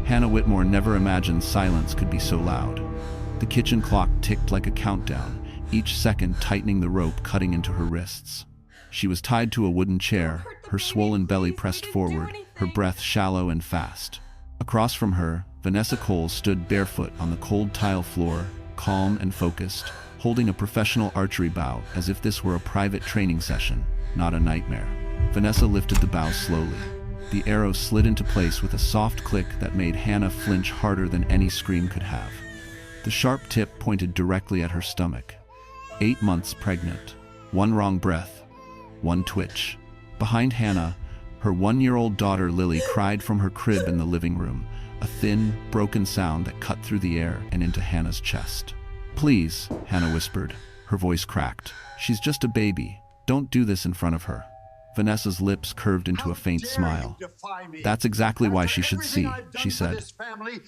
Hannah Whitmore never imagined silence could be so loud. The kitchen clock ticked like a countdown, each second tightening the rope cutting into her wrists. She was tied to a wooden chair, her swollen belly pressed forward, her breath shallow and fast. Across from her, Vanessa Cole stood barefoot on the cold tile floor, calm and focused, holding a professional archery bow as if this were a private training session, not a nightmare. Vanessa lifted the bow slowly. The arrow slid into place with a soft click that made Hannah flinch harder than any scream could have. The sharp tip pointed directly at her stomach. 8 months pregnant. One wrong breath. One twitch. Behind Hannah, her 1-year-old daughter Lily cried from her crib in the living room, a thin, broken sound that cut through the air and into Hannah's chest. "Please," Hannah whispered. Her voice cracked. "She's just a baby. Don't do this in front of her." Vanessa's lips curved into a faint smile. "That's exactly why she should see," she said.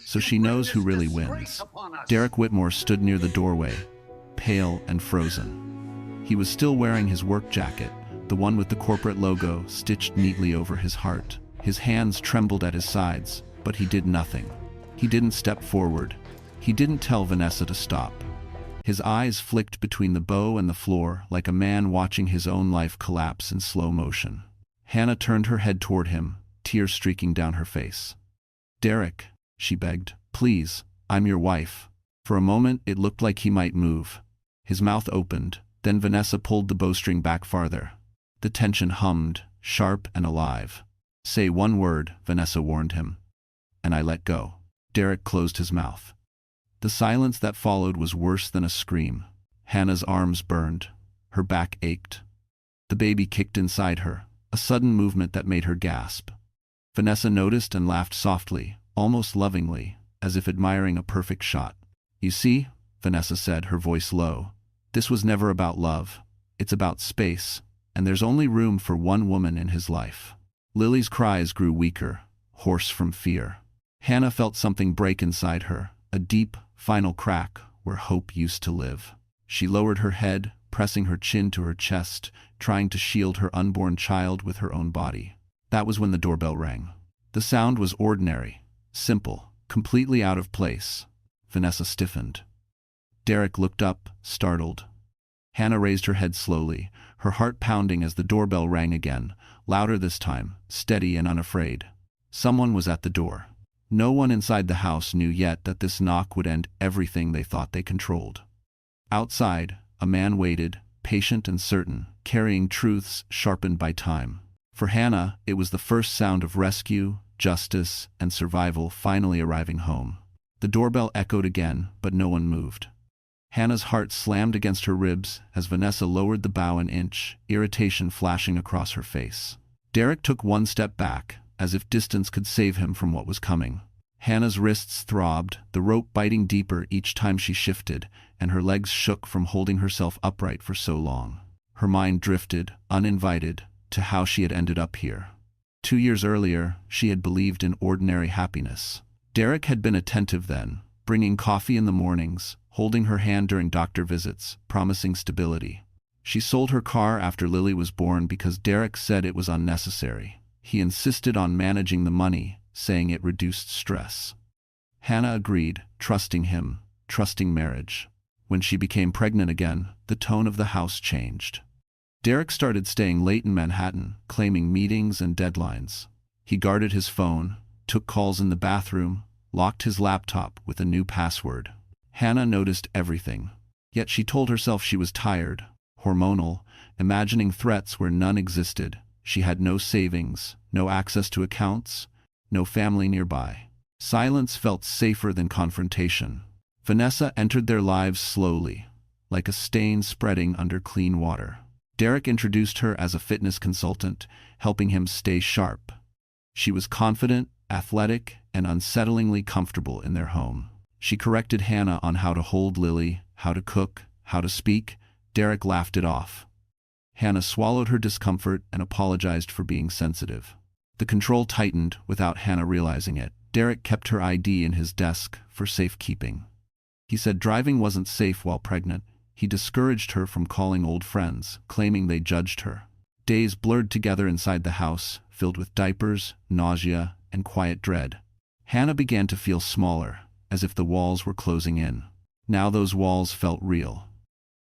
"So she knows who really wins." Derek Whitmore stood near the doorway, pale and frozen. He was still wearing his work jacket, the one with the corporate logo stitched neatly over his heart. His hands trembled at his sides, but he did nothing. He didn't step forward. He didn't tell Vanessa to stop. His eyes flicked between the bow and the floor like a man watching his own life collapse in slow motion. Hannah turned her head toward him, tears streaking down her face. "Derek," she begged, "please, I'm your wife." For a moment it looked like he might move. His mouth opened, then Vanessa pulled the bowstring back farther. The tension hummed, sharp and alive. "Say one word," Vanessa warned him. "And I let go." Derek closed his mouth. The silence that followed was worse than a scream. Hannah's arms burned. Her back ached. The baby kicked inside her, a sudden movement that made her gasp. Vanessa noticed and laughed softly, almost lovingly, as if admiring a perfect shot. "You see," Vanessa said, her voice low, "this was never about love. It's about space, and there's only room for one woman in his life." Lily's cries grew weaker, hoarse from fear. Hannah felt something break inside her, a deep, final crack where hope used to live. She lowered her head, pressing her chin to her chest, trying to shield her unborn child with her own body. That was when the doorbell rang. The sound was ordinary, simple, completely out of place. Vanessa stiffened. Derek looked up, startled. Hannah raised her head slowly, her heart pounding as the doorbell rang again, louder this time, steady and unafraid. Someone was at the door. No one inside the house knew yet that this knock would end everything they thought they controlled. Outside, a man waited, patient and certain, carrying truths sharpened by time. For Hannah, it was the first sound of rescue, justice, and survival finally arriving home. The doorbell echoed again, but no one moved. Hannah's heart slammed against her ribs as Vanessa lowered the bow an inch, irritation flashing across her face. Derek took one step back, as if distance could save him from what was coming. Hannah's wrists throbbed, the rope biting deeper each time she shifted, and her legs shook from holding herself upright for so long. Her mind drifted, uninvited, to how she had ended up here. 2 years earlier, she had believed in ordinary happiness. Derek had been attentive then, bringing coffee in the mornings, holding her hand during doctor visits, promising stability. She sold her car after Lily was born because Derek said it was unnecessary. He insisted on managing the money, saying it reduced stress. Hannah agreed, trusting him, trusting marriage. When she became pregnant again, the tone of the house changed. Derek started staying late in Manhattan, claiming meetings and deadlines. He guarded his phone, took calls in the bathroom, locked his laptop with a new password. Hannah noticed everything. Yet she told herself she was tired, hormonal, imagining threats where none existed. She had no savings, no access to accounts, no family nearby. Silence felt safer than confrontation. Vanessa entered their lives slowly, like a stain spreading under clean water. Derek introduced her as a fitness consultant, helping him stay sharp. She was confident, athletic, and unsettlingly comfortable in their home. She corrected Hannah on how to hold Lily, how to cook, how to speak. Derek laughed it off. Hannah swallowed her discomfort and apologized for being sensitive. The control tightened without Hannah realizing it. Derek kept her ID in his desk for safekeeping. He said driving wasn't safe while pregnant. He discouraged her from calling old friends, claiming they judged her. Days blurred together inside the house, filled with diapers, nausea, and quiet dread. Hannah began to feel smaller, as if the walls were closing in. Now those walls felt real.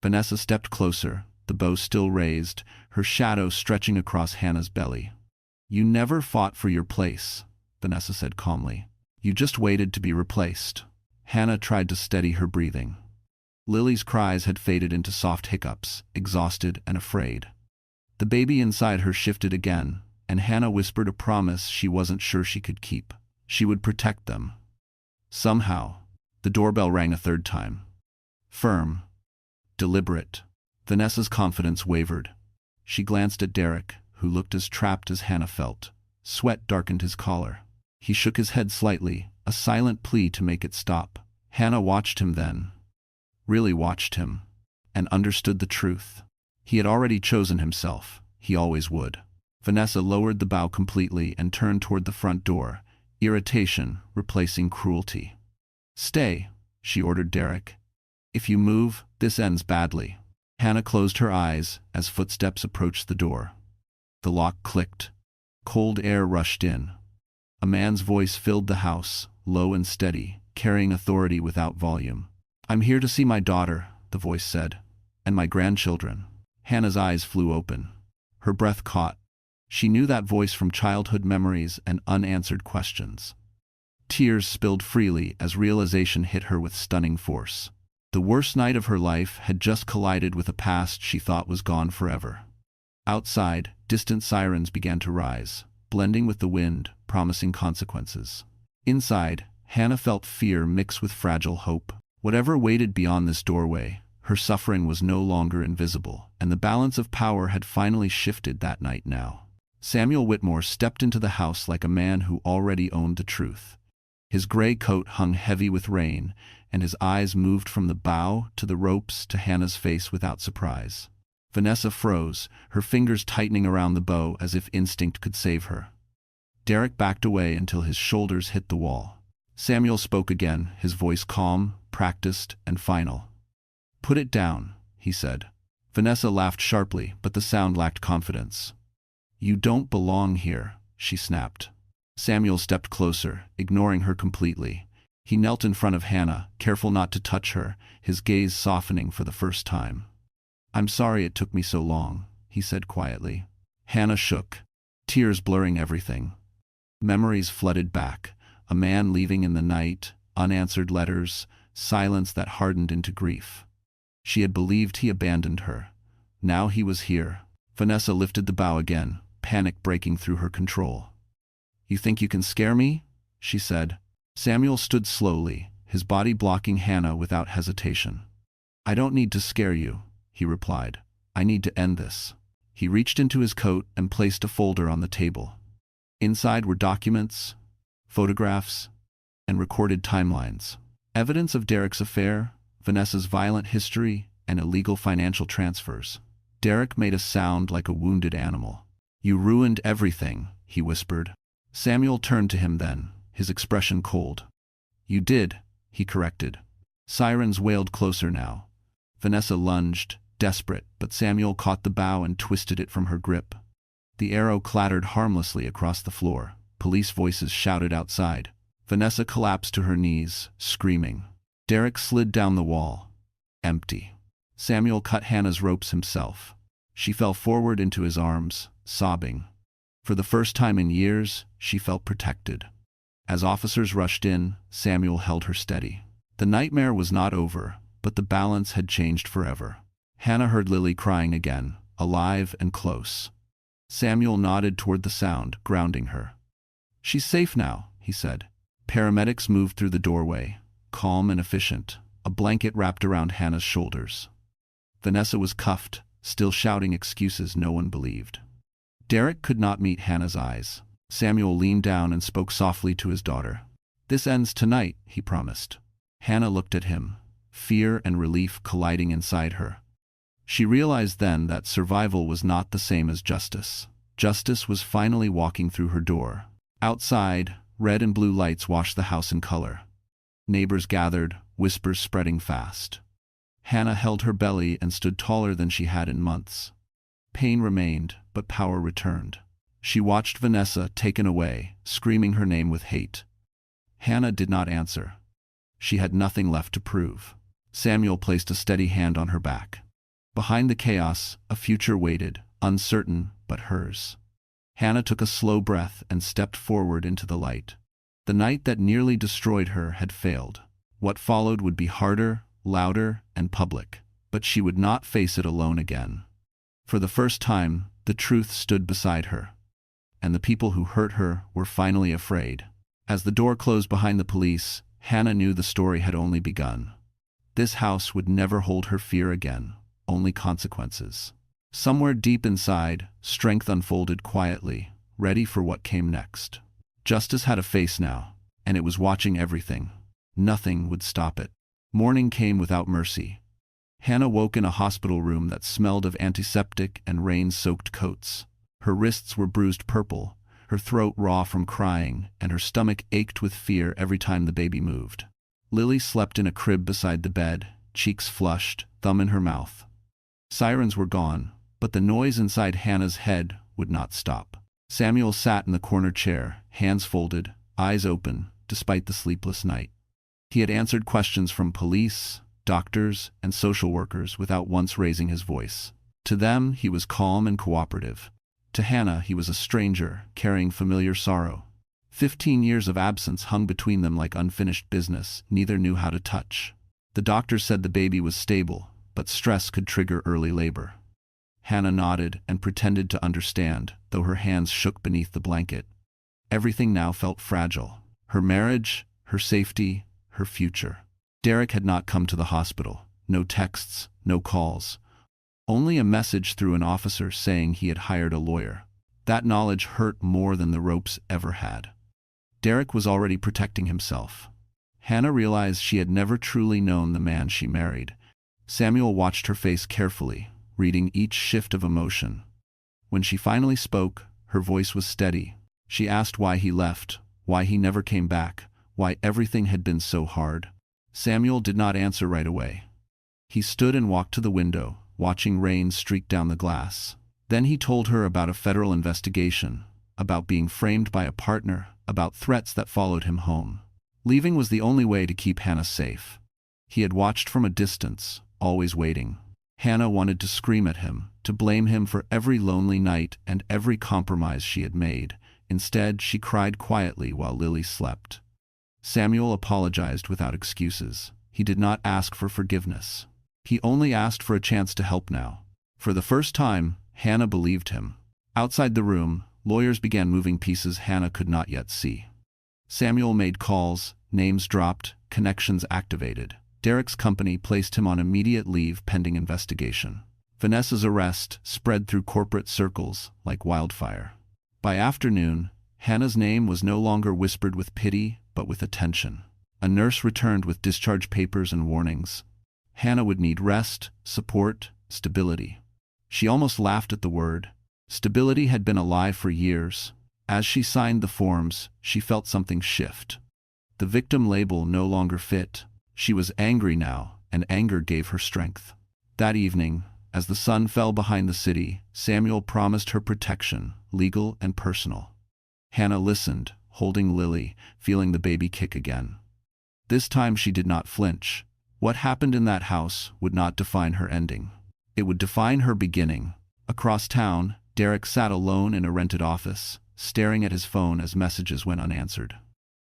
Vanessa stepped closer, the bow still raised, her shadow stretching across Hannah's belly. "You never fought for your place," Vanessa said calmly. "You just waited to be replaced." Hannah tried to steady her breathing. Lily's cries had faded into soft hiccups, exhausted and afraid. The baby inside her shifted again, and Hannah whispered a promise she wasn't sure she could keep. She would protect them. Somehow. The doorbell rang a third time. Firm. Deliberate. Vanessa's confidence wavered. She glanced at Derek, who looked as trapped as Hannah felt. Sweat darkened his collar. He shook his head slightly, a silent plea to make it stop. Hannah watched him then. Really watched him. And understood the truth. He had already chosen himself. He always would. Vanessa lowered the bow completely and turned toward the front door, irritation replacing cruelty. "Stay," she ordered Derek. "If you move, this ends badly." Hannah closed her eyes as footsteps approached the door. The lock clicked. Cold air rushed in. A man's voice filled the house, low and steady, carrying authority without volume. "I'm here to see my daughter," the voice said, "and my grandchildren." Hannah's eyes flew open. Her breath caught. She knew that voice from childhood memories and unanswered questions. Tears spilled freely as realization hit her with stunning force. The worst night of her life had just collided with a past she thought was gone forever. Outside, distant sirens began to rise, blending with the wind, promising consequences. Inside, Hannah felt fear mix with fragile hope. Whatever waited beyond this doorway, her suffering was no longer invisible, and the balance of power had finally shifted that night now. Samuel Whitmore stepped into the house like a man who already owned the truth. His gray coat hung heavy with rain, and his eyes moved from the bow to the ropes to Hannah's face without surprise. Vanessa froze, her fingers tightening around the bow as if instinct could save her. Derek backed away until his shoulders hit the wall. Samuel spoke again, his voice calm, practiced, and final. "Put it down," he said. Vanessa laughed sharply, but the sound lacked confidence. "You don't belong here," she snapped. Samuel stepped closer, ignoring her completely. He knelt in front of Hannah, careful not to touch her, his gaze softening for the first time. "I'm sorry it took me so long," he said quietly. Hannah shook, tears blurring everything. Memories flooded back, a man leaving in the night, unanswered letters, silence that hardened into grief. She had believed he abandoned her. Now he was here. Vanessa lifted the bow again, panic breaking through her control. "You think you can scare me?" she said. Samuel stood slowly, his body blocking Hannah without hesitation. "I don't need to scare you," he replied. "I need to end this." He reached into his coat and placed a folder on the table. Inside were documents, photographs, and recorded timelines. Evidence of Derek's affair, Vanessa's violent history, and illegal financial transfers. Derek made a sound like a wounded animal. "You ruined everything," he whispered. Samuel turned to him then, his expression cold. "You did," he corrected. Sirens wailed closer now. Vanessa lunged, desperate, but Samuel caught the bow and twisted it from her grip. The arrow clattered harmlessly across the floor. Police voices shouted outside. Vanessa collapsed to her knees, screaming. Derek slid down the wall. Empty. Samuel cut Hannah's ropes himself. She fell forward into his arms, sobbing. For the first time in years, she felt protected. As officers rushed in, Samuel held her steady. The nightmare was not over, but the balance had changed forever. Hannah heard Lily crying again, alive and close. Samuel nodded toward the sound, grounding her. "She's safe now," he said. Paramedics moved through the doorway, calm and efficient, a blanket wrapped around Hannah's shoulders. Vanessa was cuffed, still shouting excuses no one believed. Derek could not meet Hannah's eyes. Samuel leaned down and spoke softly to his daughter. "This ends tonight," he promised. Hannah looked at him, fear and relief colliding inside her. She realized then that survival was not the same as justice. Justice was finally walking through her door. Outside, red and blue lights washed the house in color. Neighbors gathered, whispers spreading fast. Hannah held her belly and stood taller than she had in months. Pain remained, but power returned. She watched Vanessa taken away, screaming her name with hate. Hannah did not answer. She had nothing left to prove. Samuel placed a steady hand on her back. Behind the chaos, a future waited, uncertain but hers. Hannah took a slow breath and stepped forward into the light. The night that nearly destroyed her had failed. What followed would be harder, louder, and public, but she would not face it alone again. For the first time, the truth stood beside her. And the people who hurt her were finally afraid. As the door closed behind the police, Hannah knew the story had only begun. This house would never hold her fear again, only consequences. Somewhere deep inside, strength unfolded quietly, ready for what came next. Justice had a face now, and it was watching everything. Nothing would stop it. Morning came without mercy. Hannah woke in a hospital room that smelled of antiseptic and rain-soaked coats. Her wrists were bruised purple, her throat raw from crying, and her stomach ached with fear every time the baby moved. Lily slept in a crib beside the bed, cheeks flushed, thumb in her mouth. Sirens were gone, but the noise inside Hannah's head would not stop. Samuel sat in the corner chair, hands folded, eyes open, despite the sleepless night. He had answered questions from police, doctors, and social workers without once raising his voice. To them, he was calm and cooperative. To Hannah, he was a stranger, carrying familiar sorrow. 15 years of absence hung between them like unfinished business neither knew how to touch. The doctors said the baby was stable, but stress could trigger early labor. Hannah nodded and pretended to understand, though her hands shook beneath the blanket. Everything now felt fragile. Her marriage, her safety, her future. Derek had not come to the hospital. No texts, no calls. Only a message through an officer saying he had hired a lawyer. That knowledge hurt more than the ropes ever had. Derek was already protecting himself. Hannah realized she had never truly known the man she married. Samuel watched her face carefully, reading each shift of emotion. When she finally spoke, her voice was steady. She asked why he left, why he never came back, why everything had been so hard. Samuel did not answer right away. He stood and walked to the window, watching rain streak down the glass. Then he told her about a federal investigation, about being framed by a partner, about threats that followed him home. Leaving was the only way to keep Hannah safe. He had watched from a distance, always waiting. Hannah wanted to scream at him, to blame him for every lonely night and every compromise she had made. Instead, she cried quietly while Lily slept. Samuel apologized without excuses. He did not ask for forgiveness. He only asked for a chance to help now. For the first time, Hannah believed him. Outside the room, lawyers began moving pieces Hannah could not yet see. Samuel made calls, names dropped, connections activated. Derek's company placed him on immediate leave pending investigation. Vanessa's arrest spread through corporate circles like wildfire. By afternoon, Hannah's name was no longer whispered with pity, but with attention. A nurse returned with discharge papers and warnings. Hannah would need rest, support, stability. She almost laughed at the word. Stability had been a lie for years. As she signed the forms, she felt something shift. The victim label no longer fit. She was angry now, and anger gave her strength. That evening, as the sun fell behind the city, Samuel promised her protection, legal and personal. Hannah listened, holding Lily, feeling the baby kick again. This time she did not flinch. What happened in that house would not define her ending. It would define her beginning. Across town, Derek sat alone in a rented office, staring at his phone as messages went unanswered.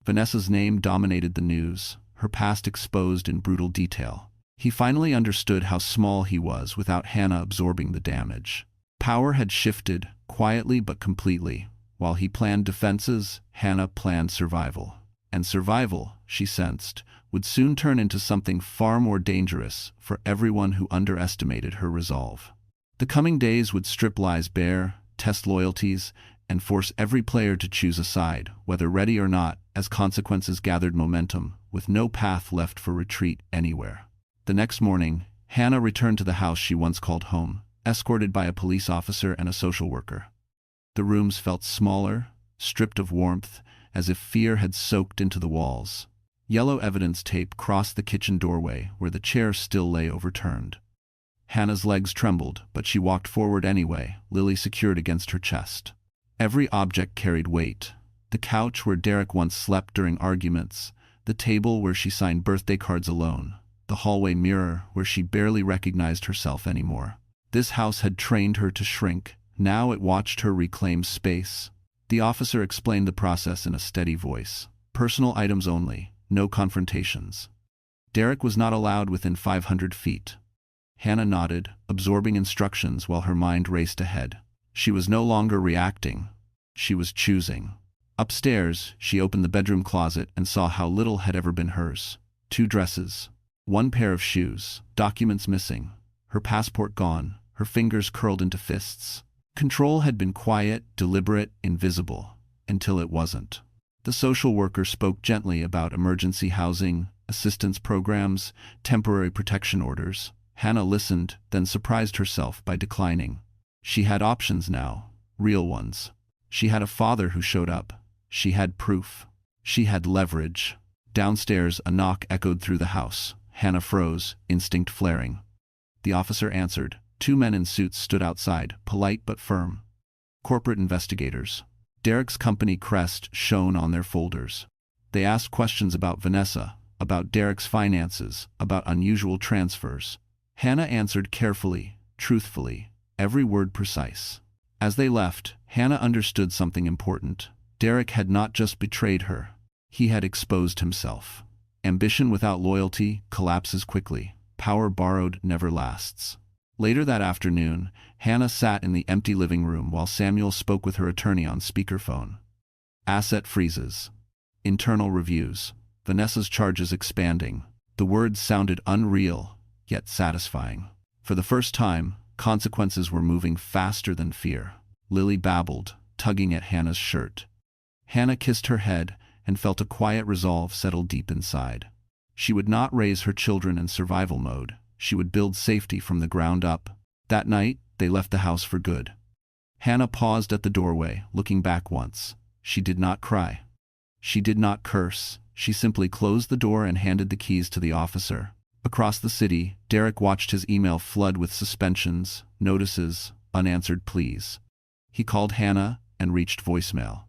Vanessa's name dominated the news, her past exposed in brutal detail. He finally understood how small he was without Hannah absorbing the damage. Power had shifted, quietly but completely. While he planned defenses, Hannah planned survival. And survival, she sensed, would soon turn into something far more dangerous for everyone who underestimated her resolve. The coming days would strip lies bare, test loyalties, and force every player to choose a side, whether ready or not, as consequences gathered momentum, with no path left for retreat anywhere. The next morning, Hannah returned to the house she once called home, escorted by a police officer and a social worker. The rooms felt smaller, stripped of warmth, as if fear had soaked into the walls. Yellow evidence tape crossed the kitchen doorway where the chair still lay overturned. Hannah's legs trembled, but she walked forward anyway, Lily secured against her chest. Every object carried weight. The couch where Derek once slept during arguments, the table where she signed birthday cards alone, the hallway mirror where she barely recognized herself anymore. This house had trained her to shrink. Now it watched her reclaim space. The officer explained the process in a steady voice. Personal items only, no confrontations. Derek was not allowed within 500 feet. Hannah nodded, absorbing instructions while her mind raced ahead. She was no longer reacting. She was choosing. Upstairs, she opened the bedroom closet and saw how little had ever been hers. 2 dresses, 1 pair of shoes, documents missing, her passport gone, her fingers curled into fists. Control had been quiet, deliberate, invisible, until it wasn't. The social worker spoke gently about emergency housing, assistance programs, temporary protection orders. Hannah listened, then surprised herself by declining. She had options now, real ones. She had a father who showed up. She had proof. She had leverage. Downstairs, a knock echoed through the house. Hannah froze, instinct flaring. The officer answered. 2 men in suits stood outside, polite but firm. Corporate investigators. Derek's company crest shone on their folders. They asked questions about Vanessa, about Derek's finances, about unusual transfers. Hannah answered carefully, truthfully, every word precise. As they left, Hannah understood something important. Derek had not just betrayed her. He had exposed himself. Ambition without loyalty collapses quickly. Power borrowed never lasts. Later that afternoon, Hannah sat in the empty living room while Samuel spoke with her attorney on speakerphone. Asset freezes. Internal reviews. Vanessa's charges expanding. The words sounded unreal, yet satisfying. For the first time, consequences were moving faster than fear. Lily babbled, tugging at Hannah's shirt. Hannah kissed her head and felt a quiet resolve settle deep inside. She would not raise her children in survival mode. She would build safety from the ground up. That night, they left the house for good. Hannah paused at the doorway, looking back once. She did not cry. She did not curse. She simply closed the door and handed the keys to the officer. Across the city, Derek watched his email flood with suspensions, notices, unanswered pleas. He called Hannah and reached voicemail.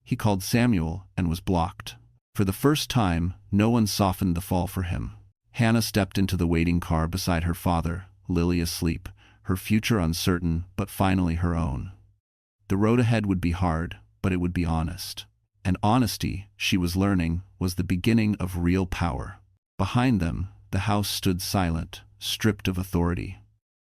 He called Samuel and was blocked. For the first time, no one softened the fall for him. Hannah stepped into the waiting car beside her father, Lily asleep, her future uncertain, but finally her own. The road ahead would be hard, but it would be honest. And honesty, she was learning, was the beginning of real power. Behind them, the house stood silent, stripped of authority.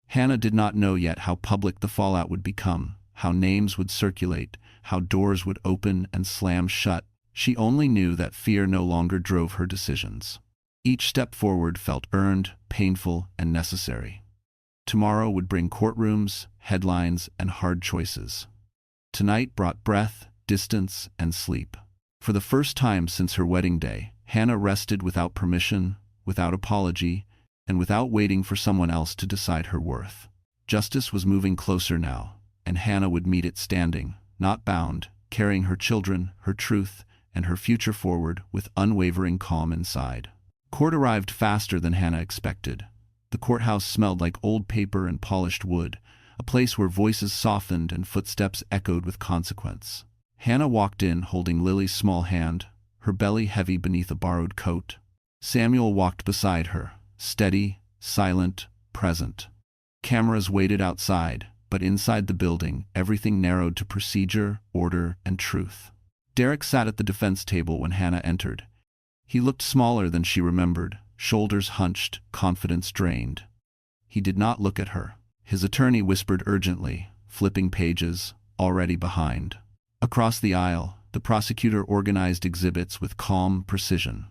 Hannah did not know yet how public the fallout would become, how names would circulate, how doors would open and slam shut. She only knew that fear no longer drove her decisions. Each step forward felt earned, painful, and necessary. Tomorrow would bring courtrooms, headlines, and hard choices. Tonight brought breath, distance, and sleep. For the first time since her wedding day, Hannah rested without permission, without apology, and without waiting for someone else to decide her worth. Justice was moving closer now, and Hannah would meet it standing, not bound, carrying her children, her truth, and her future forward with unwavering calm inside. Court arrived faster than Hannah expected. The courthouse smelled like old paper and polished wood, a place where voices softened and footsteps echoed with consequence. Hannah walked in holding Lily's small hand, her belly heavy beneath a borrowed coat. Samuel walked beside her, steady, silent, present. Cameras waited outside, but inside the building, everything narrowed to procedure, order, and truth. Derek sat at the defense table when Hannah entered. He looked smaller than she remembered, shoulders hunched, confidence drained. He did not look at her. His attorney whispered urgently, flipping pages, already behind. Across the aisle, the prosecutor organized exhibits with calm precision.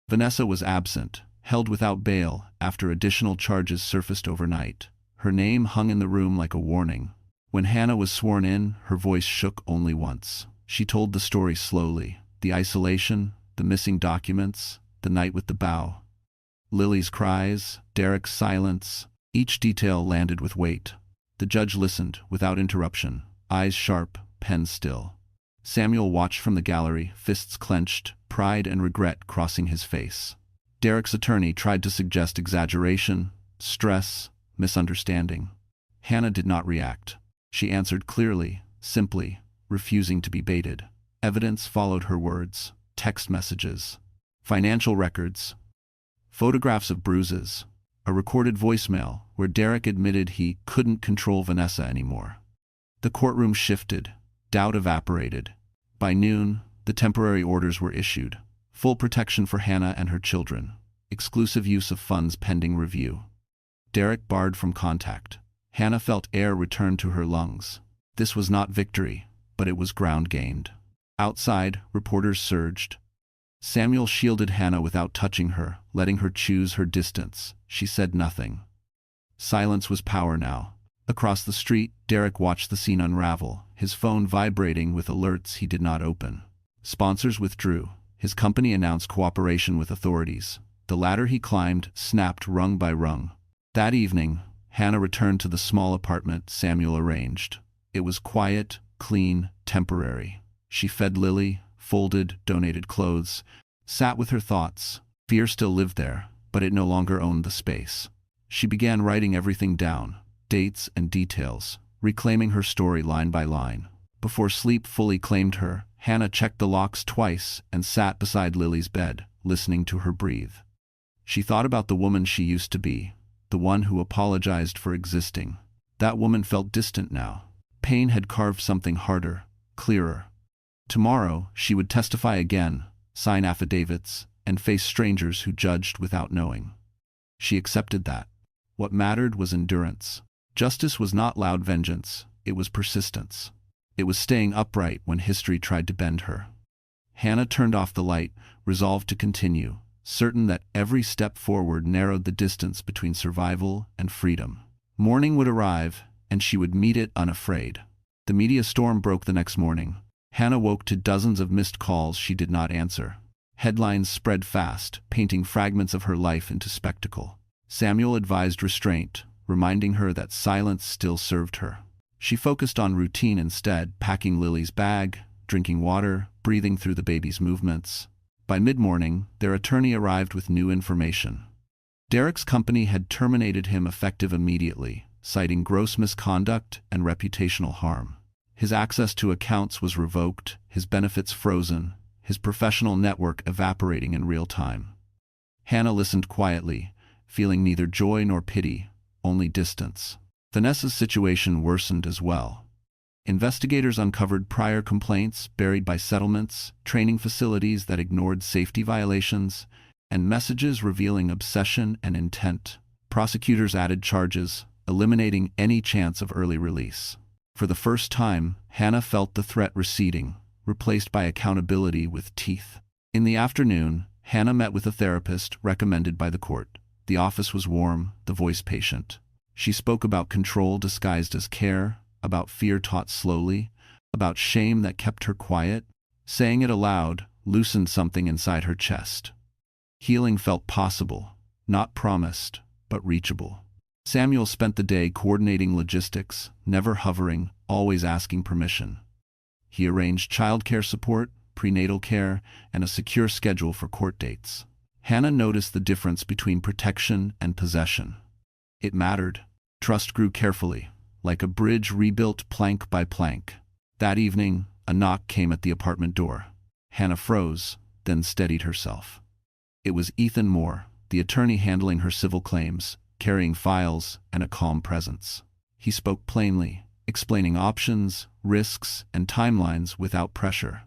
Vanessa was absent, held without bail after additional charges surfaced overnight. Her name hung in the room like a warning. When Hannah was sworn in, her voice shook only once. She told the story slowly. The isolation, the missing documents, the night with the bow. Lily's cries, Derek's silence, each detail landed with weight. The judge listened, without interruption, eyes sharp, pen still. Samuel watched from the gallery, fists clenched, pride and regret crossing his face. Derek's attorney tried to suggest exaggeration, stress, misunderstanding. Hannah did not react. She answered clearly, simply, refusing to be baited. Evidence followed her words: text messages, financial records, photographs of bruises, a recorded voicemail where Derek admitted he couldn't control Vanessa anymore. The courtroom shifted. Doubt evaporated. By noon, the temporary orders were issued. Full protection for Hannah and her children. Exclusive use of funds pending review. Derek barred from contact. Hannah felt air return to her lungs. This was not victory, but it was ground gained. Outside, reporters surged. Samuel shielded Hannah without touching her, letting her choose her distance. She said nothing. Silence was power now. Across the street, Derek watched the scene unravel, his phone vibrating with alerts he did not open. Sponsors withdrew. His company announced cooperation with authorities. The ladder he climbed snapped rung by rung. That evening, Hannah returned to the small apartment Samuel arranged. It was quiet, clean, temporary. She fed Lily, folded, donated clothes, sat with her thoughts. Fear still lived there, but it no longer owned the space. She began writing everything down, dates and details, reclaiming her story line by line. Before sleep fully claimed her, Hannah checked the locks twice and sat beside Lily's bed, listening to her breathe. She thought about the woman she used to be, the one who apologized for existing. That woman felt distant now. Pain had carved something harder, clearer. Tomorrow, she would testify again, sign affidavits, and face strangers who judged without knowing. She accepted that. What mattered was endurance. Justice was not loud vengeance, it was persistence. It was staying upright when history tried to bend her. Hannah turned off the light, resolved to continue, certain that every step forward narrowed the distance between survival and freedom. Morning would arrive, and she would meet it unafraid. The media storm broke the next morning. Hannah woke to dozens of missed calls she did not answer. Headlines spread fast, painting fragments of her life into spectacle. Samuel advised restraint, reminding her that silence still served her. She focused on routine instead, packing Lily's bag, drinking water, breathing through the baby's movements. By mid-morning, their attorney arrived with new information. Derek's company had terminated him effective immediately, citing gross misconduct and reputational harm. His access to accounts was revoked, his benefits frozen, his professional network evaporating in real time. Hannah listened quietly, feeling neither joy nor pity, only distance. Vanessa's situation worsened as well. Investigators uncovered prior complaints buried by settlements, training facilities that ignored safety violations, and messages revealing obsession and intent. Prosecutors added charges, eliminating any chance of early release. For the first time, Hannah felt the threat receding, replaced by accountability with teeth. In the afternoon, Hannah met with a therapist recommended by the court. The office was warm, the voice patient. She spoke about control disguised as care, about fear taught slowly, about shame that kept her quiet. Saying it aloud loosened something inside her chest. Healing felt possible, not promised, but reachable. Samuel spent the day coordinating logistics, never hovering, always asking permission. He arranged childcare support, prenatal care, and a secure schedule for court dates. Hannah noticed the difference between protection and possession. It mattered. Trust grew carefully, like a bridge rebuilt plank by plank. That evening, a knock came at the apartment door. Hannah froze, then steadied herself. It was Ethan Moore, the attorney handling her civil claims, carrying files and a calm presence. He spoke plainly, explaining options, risks, and timelines without pressure.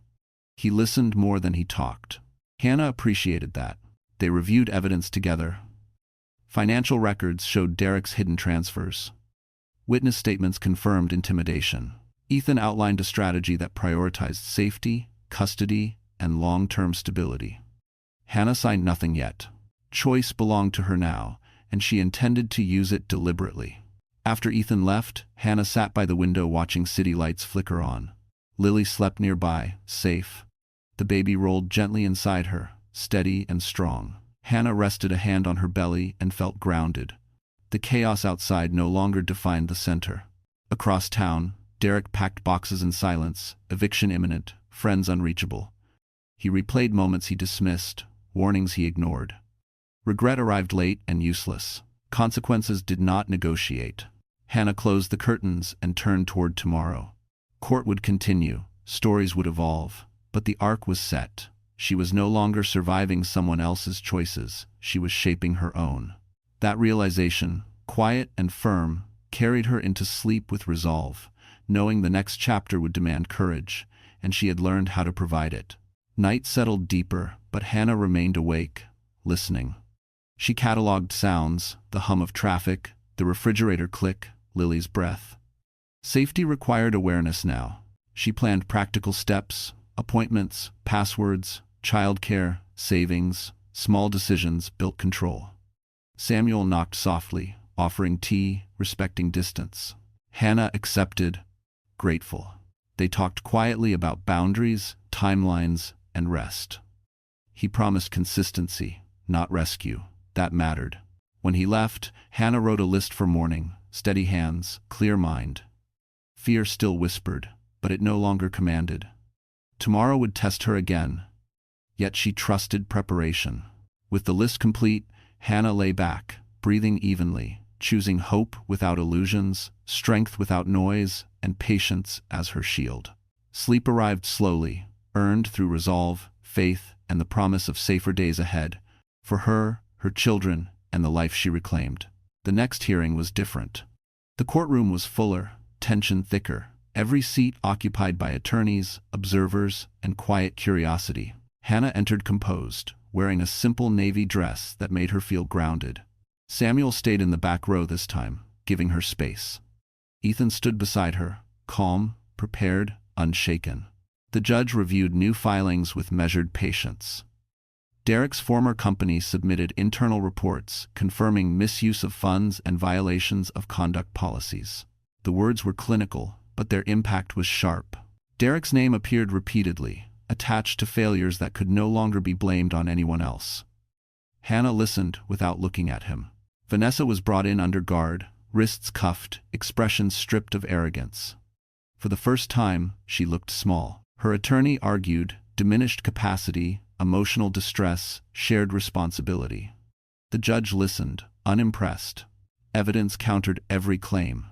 He listened more than he talked. Hannah appreciated that. They reviewed evidence together. Financial records showed Derek's hidden transfers. Witness statements confirmed intimidation. Ethan outlined a strategy that prioritized safety, custody, and long-term stability. Hannah signed nothing yet. Choice belonged to her now, and she intended to use it deliberately. After Ethan left, Hannah sat by the window watching city lights flicker on. Lily slept nearby, safe. The baby rolled gently inside her, steady and strong. Hannah rested a hand on her belly and felt grounded. The chaos outside no longer defined the center. Across town, Derek packed boxes in silence, eviction imminent, friends unreachable. He replayed moments he dismissed, warnings he ignored. Regret arrived late and useless. Consequences did not negotiate. Hannah closed the curtains and turned toward tomorrow. Court would continue, stories would evolve, But the arc was set. She was no longer surviving someone else's choices, she was shaping her own. That realization, quiet and firm, carried her into sleep with resolve, knowing the next chapter would demand courage, and she had learned how to provide it. Night settled deeper, but Hannah remained awake, listening. She cataloged sounds, the hum of traffic, the refrigerator click, Lily's breath. Safety required awareness now. She planned practical steps, appointments, passwords, childcare, savings, small decisions built control. Samuel knocked softly, offering tea, respecting distance. Hannah accepted, grateful. They talked quietly about boundaries, timelines, and rest. He promised consistency, not rescue. That mattered. When he left, Hannah wrote a list for morning: steady hands, clear mind. Fear still whispered, but it no longer commanded. Tomorrow would test her again. Yet she trusted preparation. With the list complete, Hannah lay back, breathing evenly, choosing hope without illusions, strength without noise, and patience as her shield. Sleep arrived slowly, earned through resolve, faith, and the promise of safer days ahead, for her, her children, and the life she reclaimed. The next hearing was different. The courtroom was fuller, tension thicker, every seat occupied by attorneys, observers, and quiet curiosity. Hannah entered composed, wearing a simple navy dress that made her feel grounded. Samuel stayed in the back row this time, giving her space. Ethan stood beside her, calm, prepared, unshaken. The judge reviewed new filings with measured patience. Derek's former company submitted internal reports confirming misuse of funds and violations of conduct policies. The words were clinical, but their impact was sharp. Derek's name appeared repeatedly, attached to failures that could no longer be blamed on anyone else. Hannah listened without looking at him. Vanessa was brought in under guard, wrists cuffed, expressions stripped of arrogance. For the first time, she looked small. Her attorney argued diminished capacity, emotional distress, shared responsibility. The judge listened, unimpressed. Evidence countered every claim.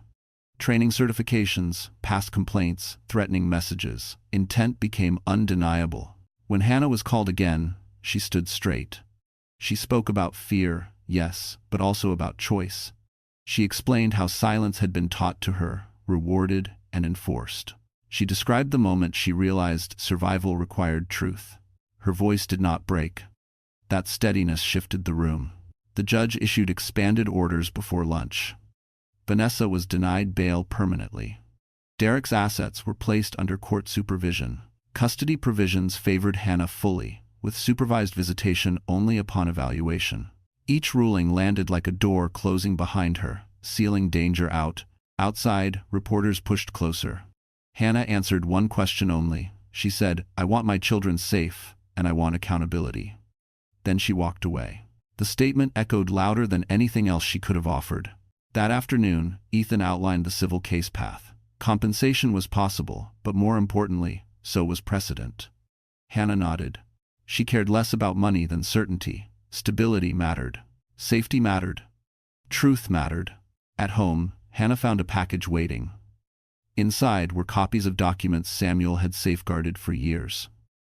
Training certifications, past complaints, threatening messages. Intent became undeniable. When Hannah was called again, she stood straight. She spoke about fear, yes, but also about choice. She explained how silence had been taught to her, rewarded, and enforced. She described the moment she realized survival required truth. Her voice did not break. That steadiness shifted the room. The judge issued expanded orders before lunch. Vanessa was denied bail permanently. Derek's assets were placed under court supervision. Custody provisions favored Hannah fully, with supervised visitation only upon evaluation. Each ruling landed like a door closing behind her, sealing danger out. Outside, reporters pushed closer. Hannah answered one question only. She said, "I want my children safe, and I want accountability." Then she walked away. The statement echoed louder than anything else she could have offered. That afternoon, Ethan outlined the civil case path. Compensation was possible, but more importantly, so was precedent. Hannah nodded. She cared less about money than certainty. Stability mattered. Safety mattered. Truth mattered. At home, Hannah found a package waiting. Inside were copies of documents Samuel had safeguarded for years.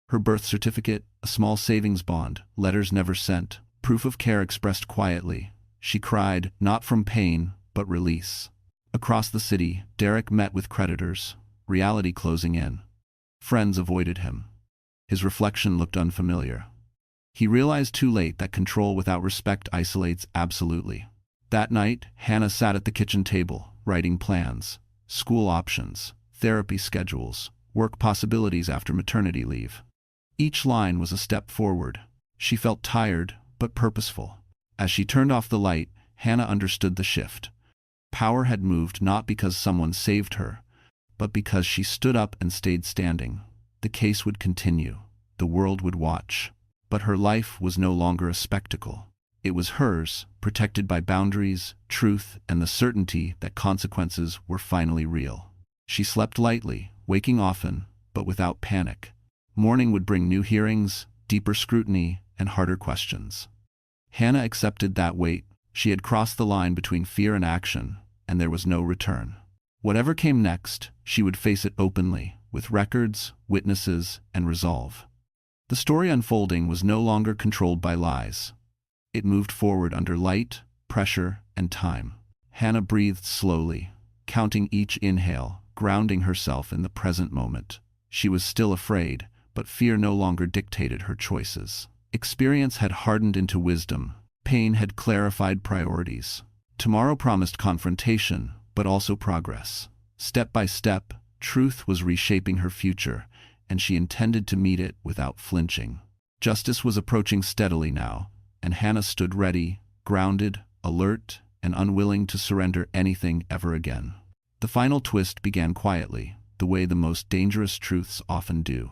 Her birth certificate, a small savings bond, letters never sent, proof of care expressed quietly. She cried, not from pain, but release. Across the city, Derek met with creditors, reality closing in. Friends avoided him. His reflection looked unfamiliar. He realized too late that control without respect isolates absolutely. That night, Hannah sat at the kitchen table, writing plans, school options, therapy schedules, work possibilities after maternity leave. Each line was a step forward. She felt tired, but purposeful. As she turned off the light, Hannah understood the shift. Power had moved not because someone saved her, but because she stood up and stayed standing. The case would continue. The world would watch. But her life was no longer a spectacle. It was hers, protected by boundaries, truth, and the certainty that consequences were finally real. She slept lightly, waking often, but without panic. Morning would bring new hearings, deeper scrutiny, and harder questions. Hannah accepted that weight. She had crossed the line between fear and action, and there was no return. Whatever came next, she would face it openly, with records, witnesses, and resolve. The story unfolding was no longer controlled by lies. It moved forward under light, pressure, and time. Hannah breathed slowly, counting each inhale, grounding herself in the present moment. She was still afraid, but fear no longer dictated her choices. Experience had hardened into wisdom. Pain had clarified priorities. Tomorrow promised confrontation, but also progress. Step by step, truth was reshaping her future, and she intended to meet it without flinching. Justice was approaching steadily now, and Hannah stood ready, grounded, alert, and unwilling to surrender anything ever again. The final twist began quietly, the way the most dangerous truths often do.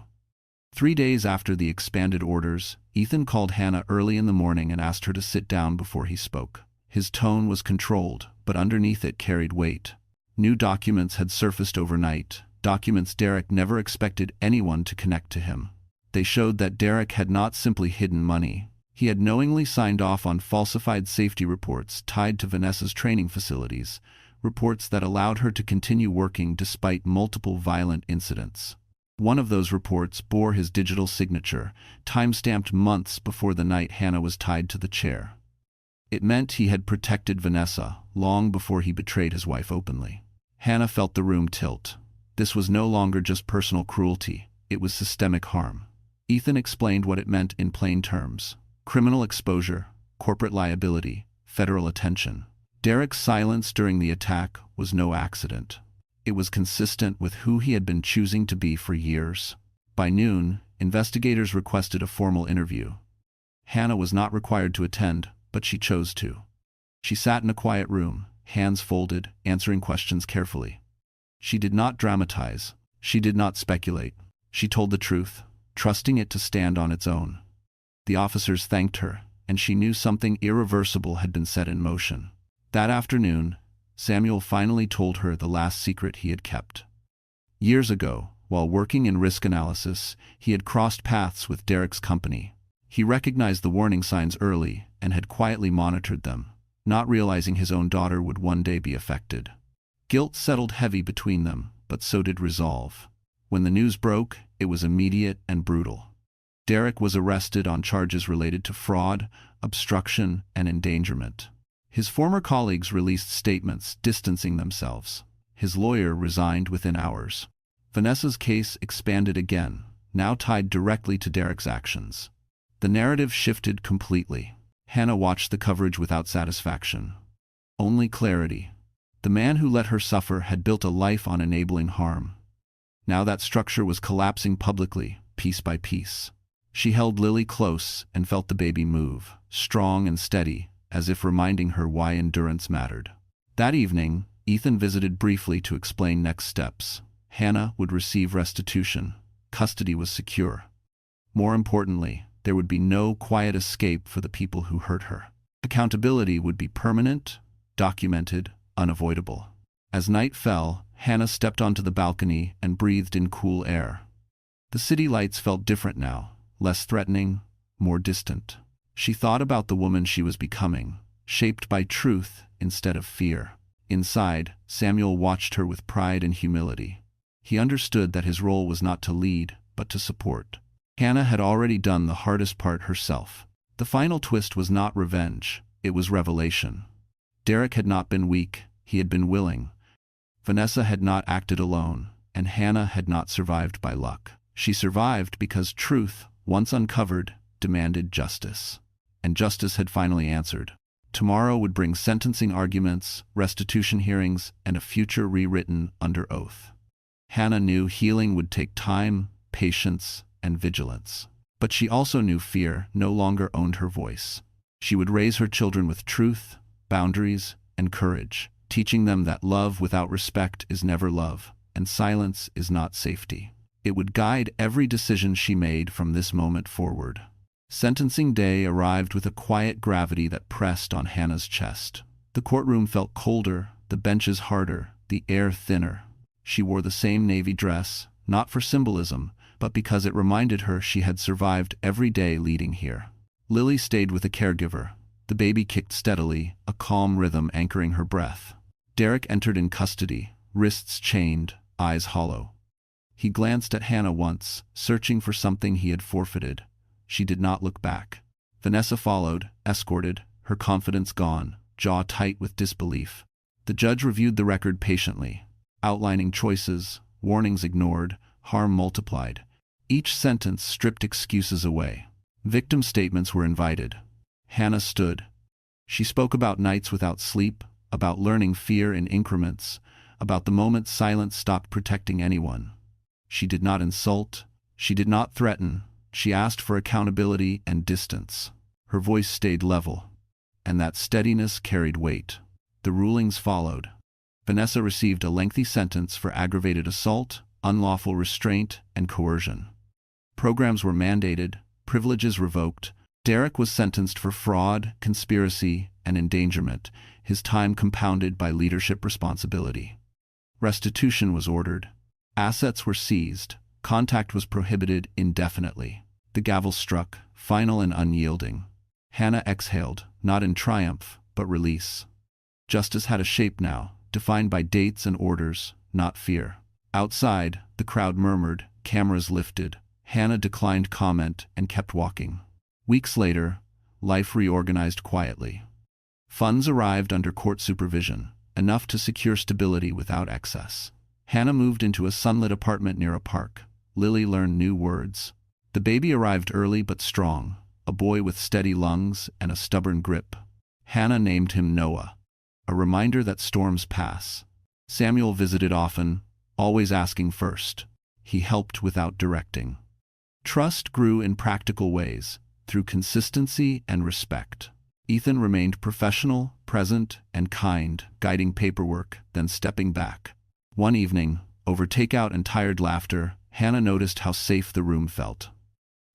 3 days after the expanded orders, Ethan called Hannah early in the morning and asked her to sit down before he spoke. His tone was controlled, but underneath it carried weight. New documents had surfaced overnight, documents Derek never expected anyone to connect to him. They showed that Derek had not simply hidden money. He had knowingly signed off on falsified safety reports tied to Vanessa's training facilities, reports that allowed her to continue working despite multiple violent incidents. One of those reports bore his digital signature, time-stamped months before the night Hannah was tied to the chair. It meant he had protected Vanessa long before he betrayed his wife openly. Hannah felt the room tilt. This was no longer just personal cruelty, it was systemic harm. Ethan explained what it meant in plain terms: criminal exposure, corporate liability, federal attention. Derek's silence during the attack was no accident. It was consistent with who he had been choosing to be for years. By noon, investigators requested a formal interview. Hannah was not required to attend, but she chose to. She sat in a quiet room, hands folded, answering questions carefully. She did not dramatize. She did not speculate. She told the truth, trusting it to stand on its own. The officers thanked her, and she knew something irreversible had been set in motion. That afternoon, Samuel finally told her the last secret he had kept. Years ago, while working in risk analysis, he had crossed paths with Derek's company. He recognized the warning signs early and had quietly monitored them, not realizing his own daughter would one day be affected. Guilt settled heavy between them, but so did resolve. When the news broke, it was immediate and brutal. Derek was arrested on charges related to fraud, obstruction, and endangerment. His former colleagues released statements distancing themselves. His lawyer resigned within hours. Vanessa's case expanded again, now tied directly to Derek's actions. The narrative shifted completely. Hannah watched the coverage without satisfaction. Only clarity. The man who let her suffer had built a life on enabling harm. Now that structure was collapsing publicly, piece by piece. She held Lily close and felt the baby move, strong and steady, as if reminding her why endurance mattered. That evening, Ethan visited briefly to explain next steps. Hannah would receive restitution. Custody was secure. More importantly, there would be no quiet escape for the people who hurt her. Accountability would be permanent, documented, unavoidable. As night fell, Hannah stepped onto the balcony and breathed in cool air. The city lights felt different now, less threatening, more distant. She thought about the woman she was becoming, shaped by truth instead of fear. Inside, Samuel watched her with pride and humility. He understood that his role was not to lead, but to support. Hannah had already done the hardest part herself. The final twist was not revenge, it was revelation. Derek had not been weak, he had been willing. Vanessa had not acted alone, and Hannah had not survived by luck. She survived because truth, once uncovered, demanded justice. And justice had finally answered. Tomorrow would bring sentencing arguments, restitution hearings, and a future rewritten under oath. Hannah knew healing would take time, patience, and vigilance. But she also knew fear no longer owned her voice. She would raise her children with truth, boundaries, and courage, teaching them that love without respect is never love, and silence is not safety. It would guide every decision she made from this moment forward. Sentencing day arrived with a quiet gravity that pressed on Hannah's chest. The courtroom felt colder, the benches harder, the air thinner. She wore the same navy dress, not for symbolism, but because it reminded her she had survived every day leading here. Lily stayed with a caregiver. The baby kicked steadily, a calm rhythm anchoring her breath. Derek entered in custody, wrists chained, eyes hollow. He glanced at Hannah once, searching for something he had forfeited. She did not look back. Vanessa followed, escorted, her confidence gone, jaw tight with disbelief. The judge reviewed the record patiently, outlining choices, warnings ignored, harm multiplied. Each sentence stripped excuses away. Victim statements were invited. Hannah stood. She spoke about nights without sleep, about learning fear in increments, about the moment silence stopped protecting anyone. She did not insult, she did not threaten, she asked for accountability and distance. Her voice stayed level, and that steadiness carried weight. The rulings followed. Vanessa received a lengthy sentence for aggravated assault, unlawful restraint, and coercion. Programs were mandated, privileges revoked. Derek was sentenced for fraud, conspiracy, and endangerment, his time compounded by leadership responsibility. Restitution was ordered. Assets were seized. Contact was prohibited indefinitely. The gavel struck, final and unyielding. Hannah exhaled, not in triumph, but release. Justice had a shape now, defined by dates and orders, not fear. Outside, the crowd murmured, cameras lifted. Hannah declined comment and kept walking. Weeks later, life reorganized quietly. Funds arrived under court supervision, enough to secure stability without excess. Hannah moved into a sunlit apartment near a park. Lily learned new words. The baby arrived early but strong, a boy with steady lungs and a stubborn grip. Hannah named him Noah, a reminder that storms pass. Samuel visited often, always asking first. He helped without directing. Trust grew in practical ways, through consistency and respect. Ethan remained professional, present, and kind, guiding paperwork, then stepping back. One evening, over takeout and tired laughter, Hannah noticed how safe the room felt.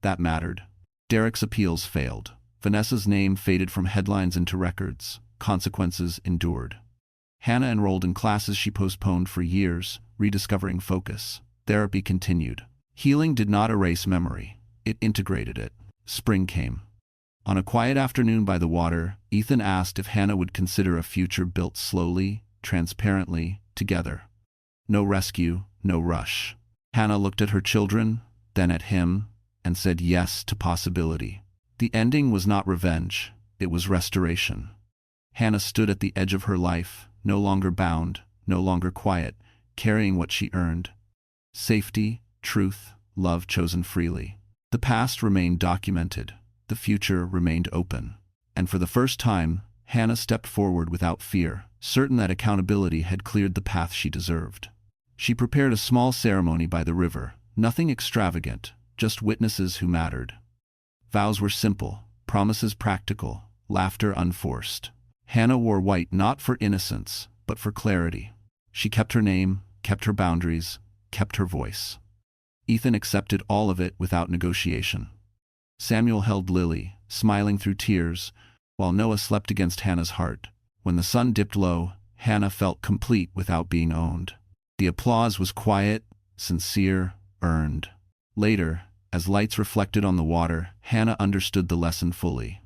That mattered. Derek's appeals failed. Vanessa's name faded from headlines into records. Consequences endured. Hannah enrolled in classes she postponed for years, rediscovering focus. Therapy continued. Healing did not erase memory. It integrated it. Spring came. On a quiet afternoon by the water, Ethan asked if Hannah would consider a future built slowly, transparently, together. No rescue, no rush. Hannah looked at her children, then at him, and said yes to possibility. The ending was not revenge, it was restoration. Hannah stood at the edge of her life, no longer bound, no longer quiet, carrying what she earned. Safety, truth, love chosen freely. The past remained documented, the future remained open. And for the first time, Hannah stepped forward without fear, certain that accountability had cleared the path she deserved. She prepared a small ceremony by the river, nothing extravagant, just witnesses who mattered. Vows were simple, promises practical, laughter unforced. Hannah wore white not for innocence, but for clarity. She kept her name, kept her boundaries, kept her voice. Ethan accepted all of it without negotiation. Samuel held Lily, smiling through tears, while Noah slept against Hannah's heart. When the sun dipped low, Hannah felt complete without being owned. The applause was quiet, sincere, earned. Later, as lights reflected on the water, Hannah understood the lesson fully.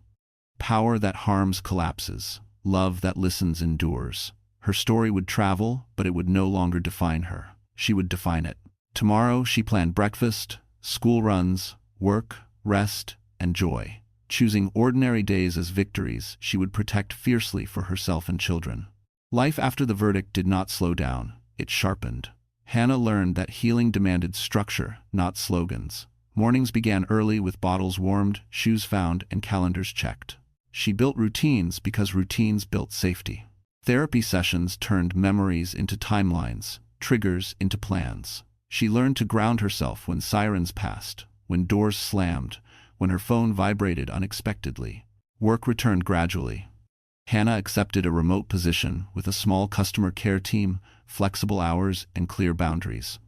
Power that harms collapses. Love that listens endures. Her story would travel, but it would no longer define her. She would define it. Tomorrow she planned breakfast, school runs, work, rest, and joy. Choosing ordinary days as victories, she would protect fiercely for herself and children. Life after the verdict did not slow down. It sharpened. Hannah learned that healing demanded structure, not slogans. Mornings began early with bottles warmed, shoes found, and calendars checked. She built routines because routines built safety. Therapy sessions turned memories into timelines, triggers into plans. She learned to ground herself when sirens passed, when doors slammed, when her phone vibrated unexpectedly. Work returned gradually. Hannah accepted a remote position with a small customer care team, flexible hours, and clear boundaries.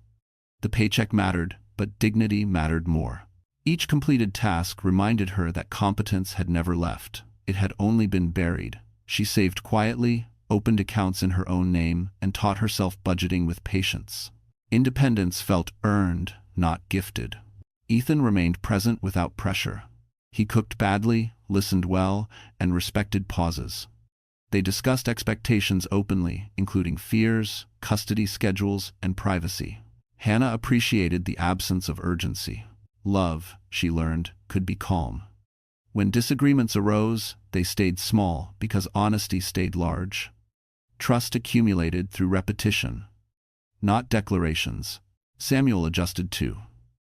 The paycheck mattered, but dignity mattered more. Each completed task reminded her that competence had never left. It had only been buried. She saved quietly, opened accounts in her own name, and taught herself budgeting with patience. Independence felt earned, not gifted. Ethan remained present without pressure. He cooked badly, listened well, and respected pauses. They discussed expectations openly, including fears, custody schedules, and privacy. Hannah appreciated the absence of urgency. Love, she learned, could be calm. When disagreements arose, they stayed small because honesty stayed large. Trust accumulated through repetition, not declarations. Samuel adjusted too.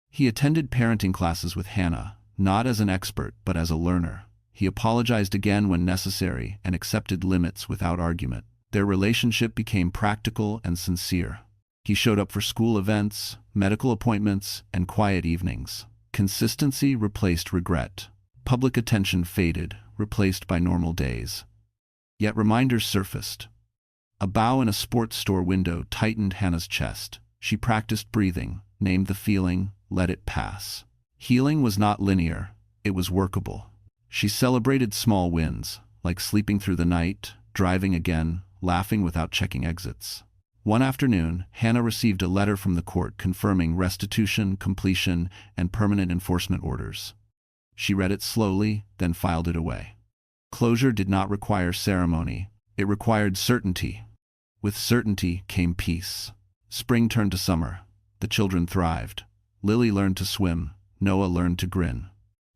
He attended parenting classes with Hannah, not as an expert but as a learner. He apologized again when necessary and accepted limits without argument. Their relationship became practical and sincere. He showed up for school events, medical appointments, and quiet evenings. Consistency replaced regret. Public attention faded, replaced by normal days. Yet reminders surfaced. A bow in a sports store window tightened Hannah's chest. She practiced breathing, named the feeling, let it pass. Healing was not linear, it was workable. She celebrated small wins, like sleeping through the night, driving again, laughing without checking exits. One afternoon, Hannah received a letter from the court confirming restitution, completion, and permanent enforcement orders. She read it slowly, then filed it away. Closure did not require ceremony, it required certainty. With certainty came peace. Spring turned to summer. The children thrived. Lily learned to swim. Noah learned to grin.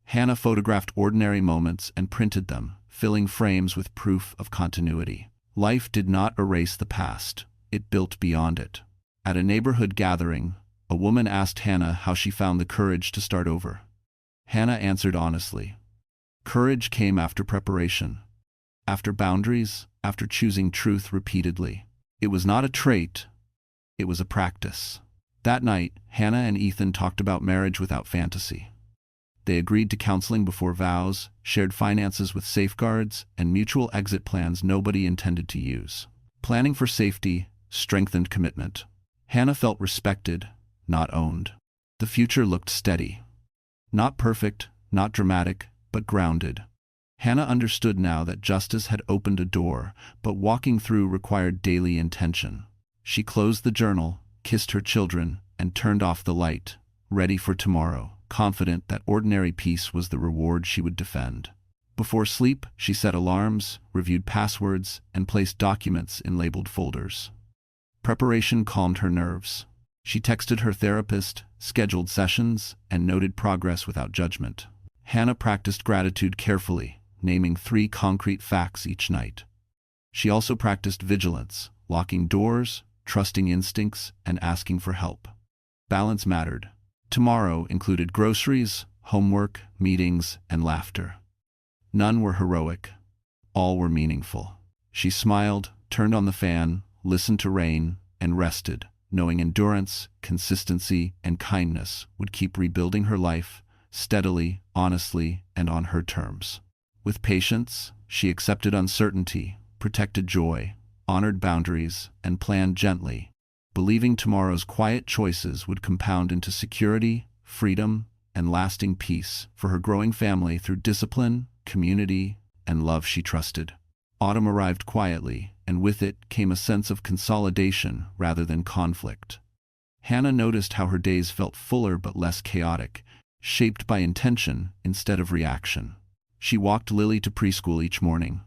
Hannah photographed ordinary moments and printed them, filling frames with proof of continuity. Life did not erase the past. It built beyond it. At a neighborhood gathering, a woman asked Hannah how she found the courage to start over. Hannah answered honestly. Courage came after preparation, after boundaries, after choosing truth repeatedly. It was not a trait, it was a practice. That night, Hannah and Ethan talked about marriage without fantasy. They agreed to counseling before vows, shared finances with safeguards, and mutual exit plans nobody intended to use. Planning for safety strengthened commitment. Hannah felt respected, not owned. The future looked steady. Not perfect, not dramatic, but grounded. Hannah understood now that justice had opened a door, but walking through required daily intention. She closed the journal, kissed her children, and turned off the light, ready for tomorrow, confident that ordinary peace was the reward she would defend. Before sleep, she set alarms, reviewed passwords, and placed documents in labeled folders. Preparation calmed her nerves. She texted her therapist, scheduled sessions, and noted progress without judgment. Hannah practiced gratitude carefully, naming 3 concrete facts each night. She also practiced vigilance, locking doors, trusting instincts, and asking for help. Balance mattered. Tomorrow included groceries, homework, meetings, and laughter. None were heroic. All were meaningful. She smiled, turned on the fan, listened to rain, and rested, knowing endurance, consistency, and kindness would keep rebuilding her life, steadily, honestly, and on her terms. With patience, she accepted uncertainty, protected joy, honored boundaries, and planned gently, believing tomorrow's quiet choices would compound into security, freedom, and lasting peace for her growing family through discipline, community, and love she trusted. Autumn arrived quietly, and with it came a sense of consolidation rather than conflict. Hannah noticed how her days felt fuller but less chaotic, shaped by intention instead of reaction. She walked Lily to preschool each morning,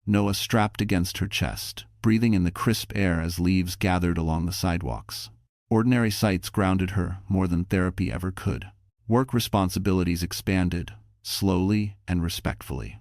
Noah strapped against her chest, breathing in the crisp air as leaves gathered along the sidewalks. Ordinary sights grounded her more than therapy ever could. Work responsibilities expanded, slowly and respectfully.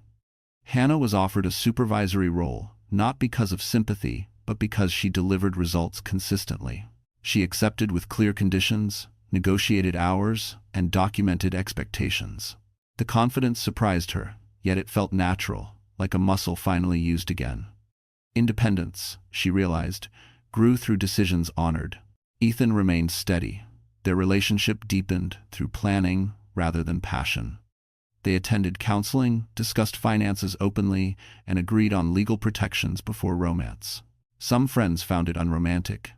Hannah was offered a supervisory role, not because of sympathy, but because she delivered results consistently. She accepted with clear conditions, negotiated hours, and documented expectations. The confidence surprised her, yet it felt natural, like a muscle finally used again. Independence, she realized, grew through decisions honored. Ethan remained steady. Their relationship deepened through planning rather than passion. They attended counseling, discussed finances openly, and agreed on legal protections before romance. Some friends found it unromantic.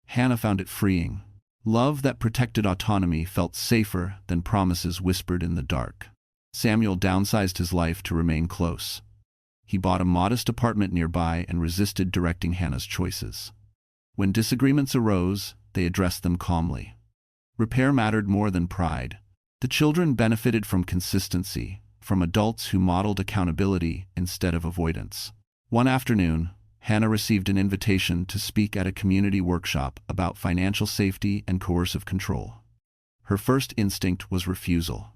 Hannah found it freeing. Love that protected autonomy felt safer than promises whispered in the dark. Samuel downsized his life to remain close. He bought a modest apartment nearby and resisted directing Hannah's choices. When disagreements arose, they addressed them calmly. Repair mattered more than pride. The children benefited from consistency, from adults who modeled accountability instead of avoidance. One afternoon, Hannah received an invitation to speak at a community workshop about financial safety and coercive control. Her first instinct was refusal.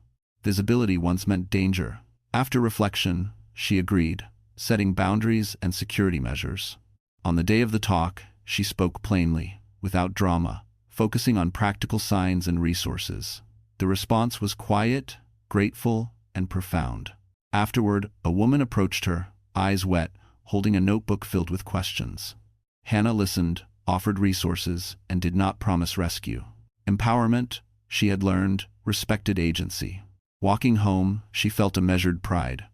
Visibility once meant danger. After reflection, she agreed, setting boundaries and security measures. On the day of the talk, she spoke plainly, without drama, focusing on practical signs and resources. The response was quiet, grateful, and profound. Afterward, a woman approached her, eyes wet, holding a notebook filled with questions. Hannah listened, offered resources, and did not promise rescue. Empowerment, she had learned, respected agency. Walking home, she felt a measured pride.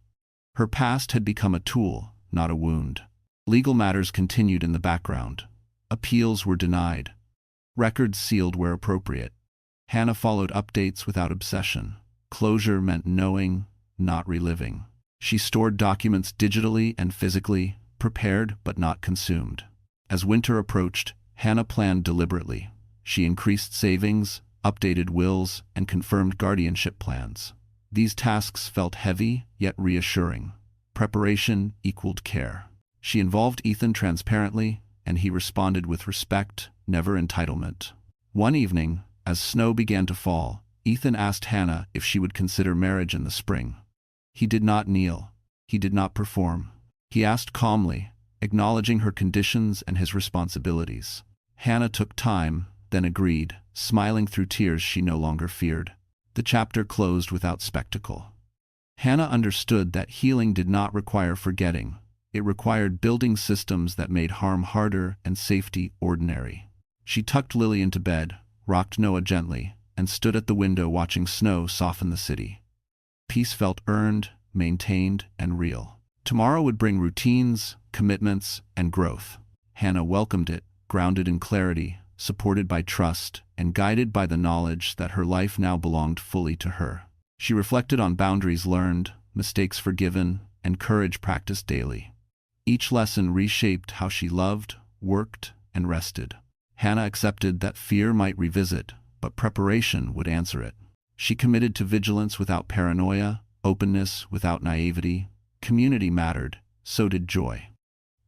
Her past had become a tool, not a wound. Legal matters continued in the background. Appeals were denied. Records sealed where appropriate. Hannah followed updates without obsession. Closure meant knowing, not reliving. She stored documents digitally and physically, prepared but not consumed. As winter approached, Hannah planned deliberately. She increased savings, updated wills, and confirmed guardianship plans. These tasks felt heavy, yet reassuring. Preparation equaled care. She involved Ethan transparently, and he responded with respect, never entitlement. One evening, as snow began to fall, Ethan asked Hannah if she would consider marriage in the spring. He did not kneel. He did not perform. He asked calmly, acknowledging her conditions and his responsibilities. Hannah took time, then agreed, smiling through tears she no longer feared. The chapter closed without spectacle. Hannah understood that healing did not require forgetting. It required building systems that made harm harder and safety ordinary. She tucked Lily into bed, rocked Noah gently, and stood at the window watching snow soften the city. Peace felt earned, maintained, and real. Tomorrow would bring routines, commitments, and growth. Hannah welcomed it, grounded in clarity, supported by trust, and guided by the knowledge that her life now belonged fully to her. She reflected on boundaries learned, mistakes forgiven, and courage practiced daily. Each lesson reshaped how she loved, worked, and rested. Hannah accepted that fear might revisit, but preparation would answer it. She committed to vigilance without paranoia, openness without naivety. Community mattered, so did joy.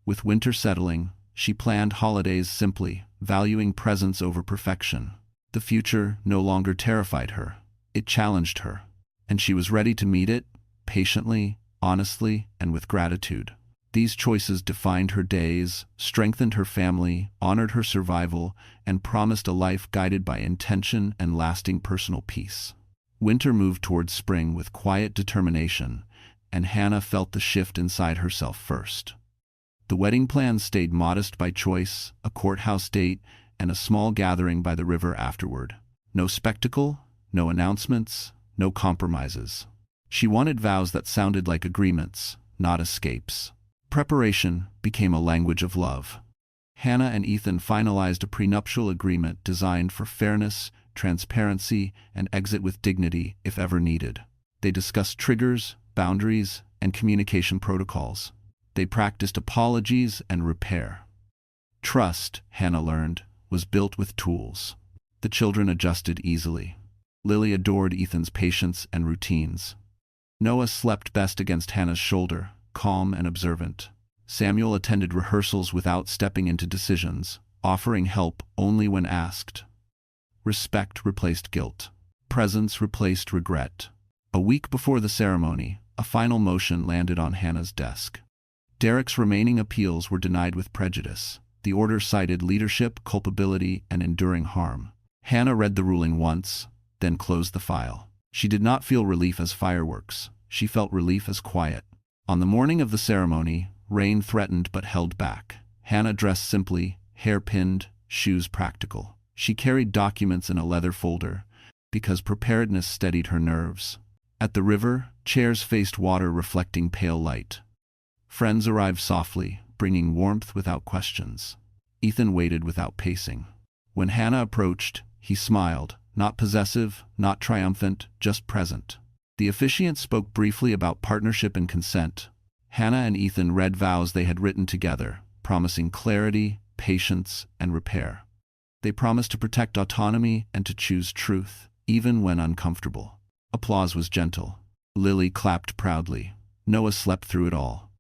With winter settling, she planned holidays simply, valuing presence over perfection. The future no longer terrified her. It challenged her. And she was ready to meet it, patiently, honestly, and with gratitude. These choices defined her days, strengthened her family, honored her survival, and promised a life guided by intention and lasting personal peace. Winter moved towards spring with quiet determination, and Hannah felt the shift inside herself first. The wedding plans stayed modest by choice, a courthouse date, and a small gathering by the river afterward. No spectacle, no announcements, no compromises. She wanted vows that sounded like agreements, not escapes. Preparation became a language of love. Hannah and Ethan finalized a prenuptial agreement designed for fairness, transparency, and exit with dignity if ever needed. They discussed triggers, boundaries, and communication protocols. They practiced apologies and repair. Trust, Hannah learned, was built with tools. The children adjusted easily. Lily adored Ethan's patience and routines. Noah slept best against Hannah's shoulder, calm and observant. Samuel attended rehearsals without stepping into decisions, offering help only when asked. Respect replaced guilt. Presence replaced regret. A week before the ceremony, a final motion landed on Hannah's desk. Derek's remaining appeals were denied with prejudice. The order cited leadership, culpability, and enduring harm. Hannah read the ruling once, then closed the file. She did not feel relief as fireworks. She felt relief as quiet. On the morning of the ceremony, rain threatened but held back. Hannah dressed simply, hair pinned, shoes practical. She carried documents in a leather folder, because preparedness steadied her nerves. At the river, chairs faced water reflecting pale light. Friends arrived softly, bringing warmth without questions. Ethan waited without pacing. When Hannah approached, he smiled, not possessive, not triumphant, just present. The officiant spoke briefly about partnership and consent. Hannah and Ethan read vows they had written together, promising clarity, patience, and repair. They promised to protect autonomy and to choose truth, even when uncomfortable. Applause was gentle. Lily clapped proudly. Noah slept through it all.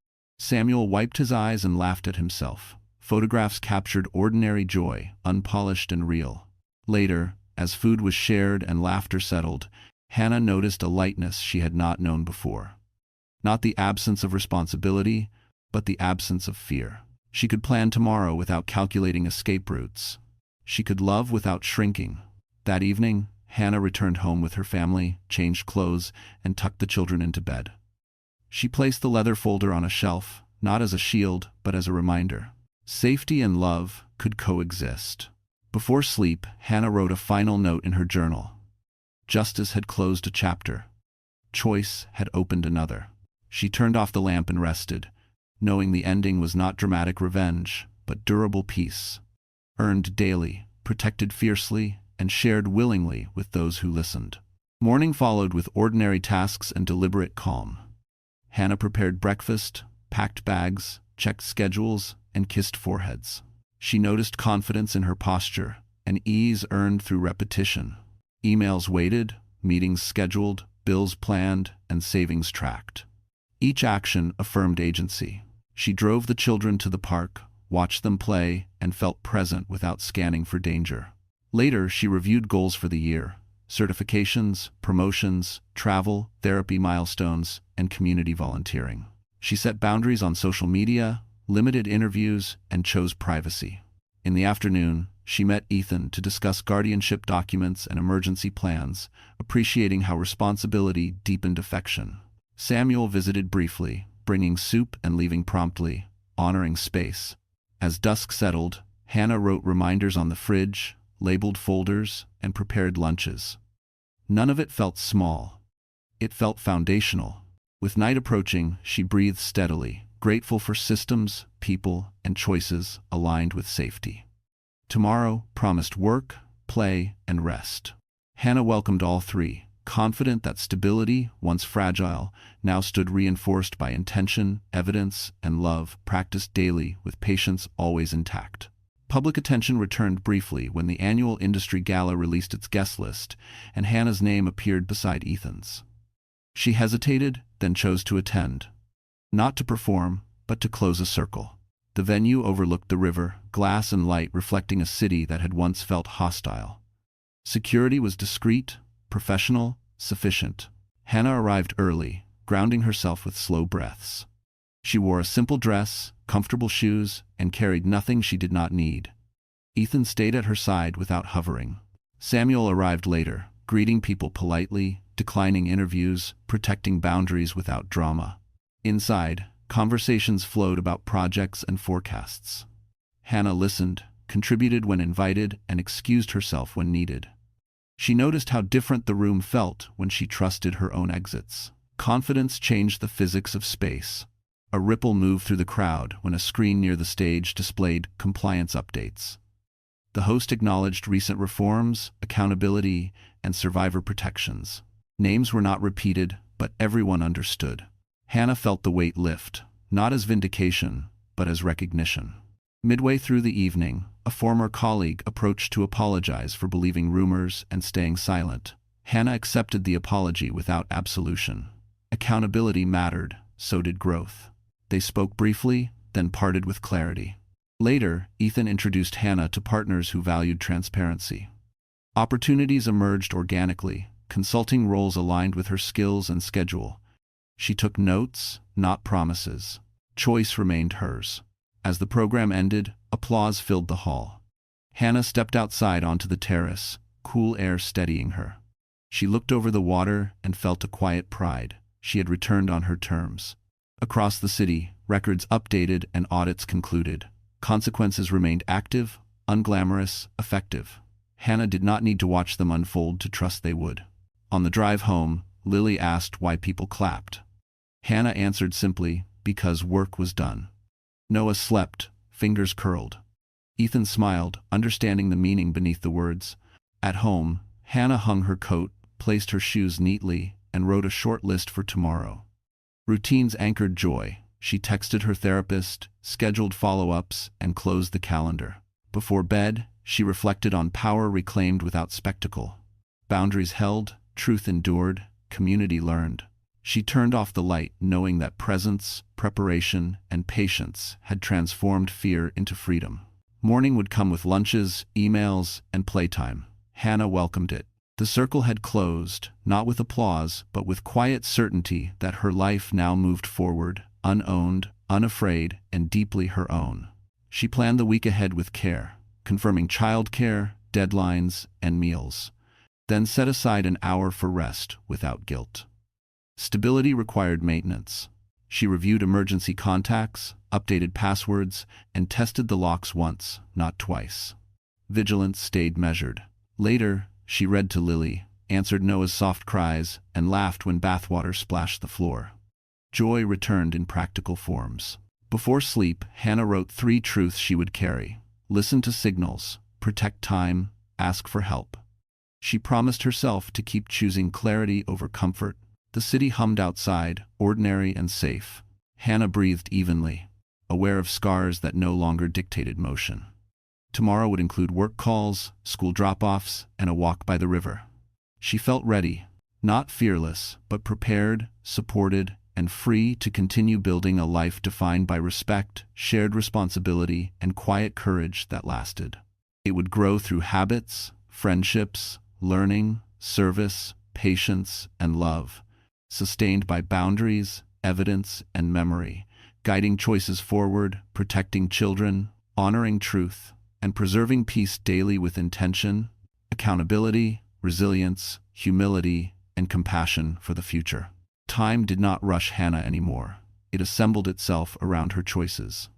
Samuel wiped his eyes and laughed at himself. Photographs captured ordinary joy, unpolished and real. Later, as food was shared and laughter settled, Hannah noticed a lightness she had not known before. Not the absence of responsibility, but the absence of fear. She could plan tomorrow without calculating escape routes. She could love without shrinking. That evening, Hannah returned home with her family, changed clothes, and tucked the children into bed. She placed the leather folder on a shelf, not as a shield, but as a reminder. Safety and love could coexist. Before sleep, Hannah wrote a final note in her journal. Justice had closed a chapter. Choice had opened another. She turned off the lamp and rested, knowing the ending was not dramatic revenge, but durable peace, earned daily, protected fiercely, and shared willingly with those who listened. Morning followed with ordinary tasks and deliberate calm. Hannah prepared breakfast, packed bags, checked schedules, and kissed foreheads. She noticed confidence in her posture, an ease earned through repetition. Emails waited, meetings scheduled, bills planned, and savings tracked. Each action affirmed agency. She drove the children to the park, watched them play, and felt present without scanning for danger. Later, she reviewed goals for the year: certifications, promotions, travel, therapy milestones, and community volunteering. She set boundaries on social media, limited interviews, and chose privacy. In the afternoon, she met Ethan to discuss guardianship documents and emergency plans, appreciating how responsibility deepened affection. Samuel visited briefly, bringing soup and leaving promptly, honoring space. As dusk settled, Hannah wrote reminders on the fridge, labeled folders, and prepared lunches. None of it felt small. It felt foundational. With night approaching, she breathed steadily, grateful for systems, people, and choices aligned with safety. Tomorrow promised work, play, and rest. Hannah welcomed all three, confident that stability, once fragile, now stood reinforced by intention, evidence, and love, practiced daily with patience always intact. Public attention returned briefly when the annual industry gala released its guest list, and Hannah's name appeared beside Ethan's. She hesitated, then chose to attend. Not to perform, but to close a circle. The venue overlooked the river, glass and light reflecting a city that had once felt hostile. Security was discreet, professional, sufficient. Hannah arrived early, grounding herself with slow breaths. She wore a simple dress, comfortable shoes, and carried nothing she did not need. Ethan stayed at her side without hovering. Samuel arrived later, greeting people politely, declining interviews, protecting boundaries without drama. Inside, conversations flowed about projects and forecasts. Hannah listened, contributed when invited, and excused herself when needed. She noticed how different the room felt when she trusted her own exits. Confidence changed the physics of space. A ripple moved through the crowd when a screen near the stage displayed compliance updates. The host acknowledged recent reforms, accountability, and survivor protections. Names were not repeated, but everyone understood. Hannah felt the weight lift, not as vindication, but as recognition. Midway through the evening, a former colleague approached to apologize for believing rumors and staying silent. Hannah accepted the apology without absolution. Accountability mattered, so did growth. They spoke briefly, then parted with clarity. Later, Ethan introduced Hannah to partners who valued transparency. Opportunities emerged organically, consulting roles aligned with her skills and schedule. She took notes, not promises. Choice remained hers. As the program ended, applause filled the hall. Hannah stepped outside onto the terrace, cool air steadying her. She looked over the water and felt a quiet pride. She had returned on her terms. Across the city, records updated and audits concluded. Consequences remained active, unglamorous, effective. Hannah did not need to watch them unfold to trust they would. On the drive home, Lily asked why people clapped. Hannah answered simply, because work was done. Noah slept, fingers curled. Ethan smiled, understanding the meaning beneath the words. At home, Hannah hung her coat, placed her shoes neatly, and wrote a short list for tomorrow. Routines anchored joy. She texted her therapist, scheduled follow-ups, and closed the calendar. Before bed, she reflected on power reclaimed without spectacle. Boundaries held, truth endured, community learned. She turned off the light, knowing that presence, preparation, and patience had transformed fear into freedom. Morning would come with lunches, emails, and playtime. Hannah welcomed it. The circle had closed, not with applause, but with quiet certainty that her life now moved forward, unowned, unafraid, and deeply her own. She planned the week ahead with care, confirming childcare, deadlines, and meals, then set aside an hour for rest without guilt. Stability required maintenance. She reviewed emergency contacts, updated passwords, and tested the locks once, not twice. Vigilance stayed measured. Later, she read to Lily, answered Noah's soft cries, and laughed when bathwater splashed the floor. Joy returned in practical forms. Before sleep, Hannah wrote 3 truths she would carry. Listen to signals, protect time, ask for help. She promised herself to keep choosing clarity over comfort. The city hummed outside, ordinary and safe. Hannah breathed evenly, aware of scars that no longer dictated motion. Tomorrow would include work calls, school drop-offs, and a walk by the river. She felt ready, not fearless, but prepared, supported, and free to continue building a life defined by respect, shared responsibility, and quiet courage that lasted. It would grow through habits, friendships, learning, service, patience, and love, sustained by boundaries, evidence, and memory, guiding choices forward, protecting children, honoring truth, and preserving peace daily with intention, accountability, resilience, humility, and compassion for the future. Time did not rush Hannah anymore. It assembled itself around her choices.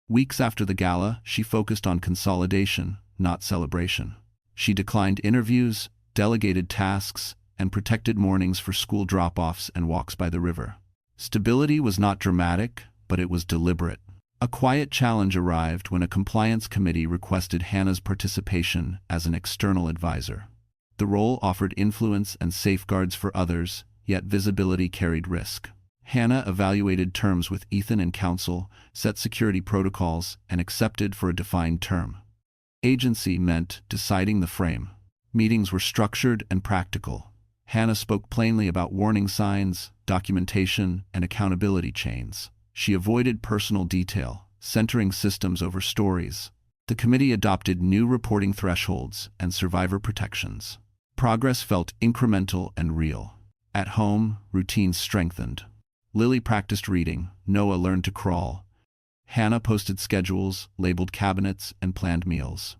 Weeks after the gala, she focused on consolidation, not celebration. She declined interviews, delegated tasks, and protected mornings for school drop-offs and walks by the river. Stability was not dramatic, but it was deliberate. A quiet challenge arrived when a compliance committee requested Hannah's participation as an external advisor. The role offered influence and safeguards for others, yet visibility carried risk. Hannah evaluated terms with Ethan and counsel, set security protocols, and accepted for a defined term. Agency meant deciding the frame. Meetings were structured and practical. Hannah spoke plainly about warning signs, documentation, and accountability chains. She avoided personal detail, centering systems over stories. The committee adopted new reporting thresholds and survivor protections. Progress felt incremental and real. At home, routines strengthened. Lily practiced reading, Noah learned to crawl. Hannah posted schedules, labeled cabinets, and planned meals.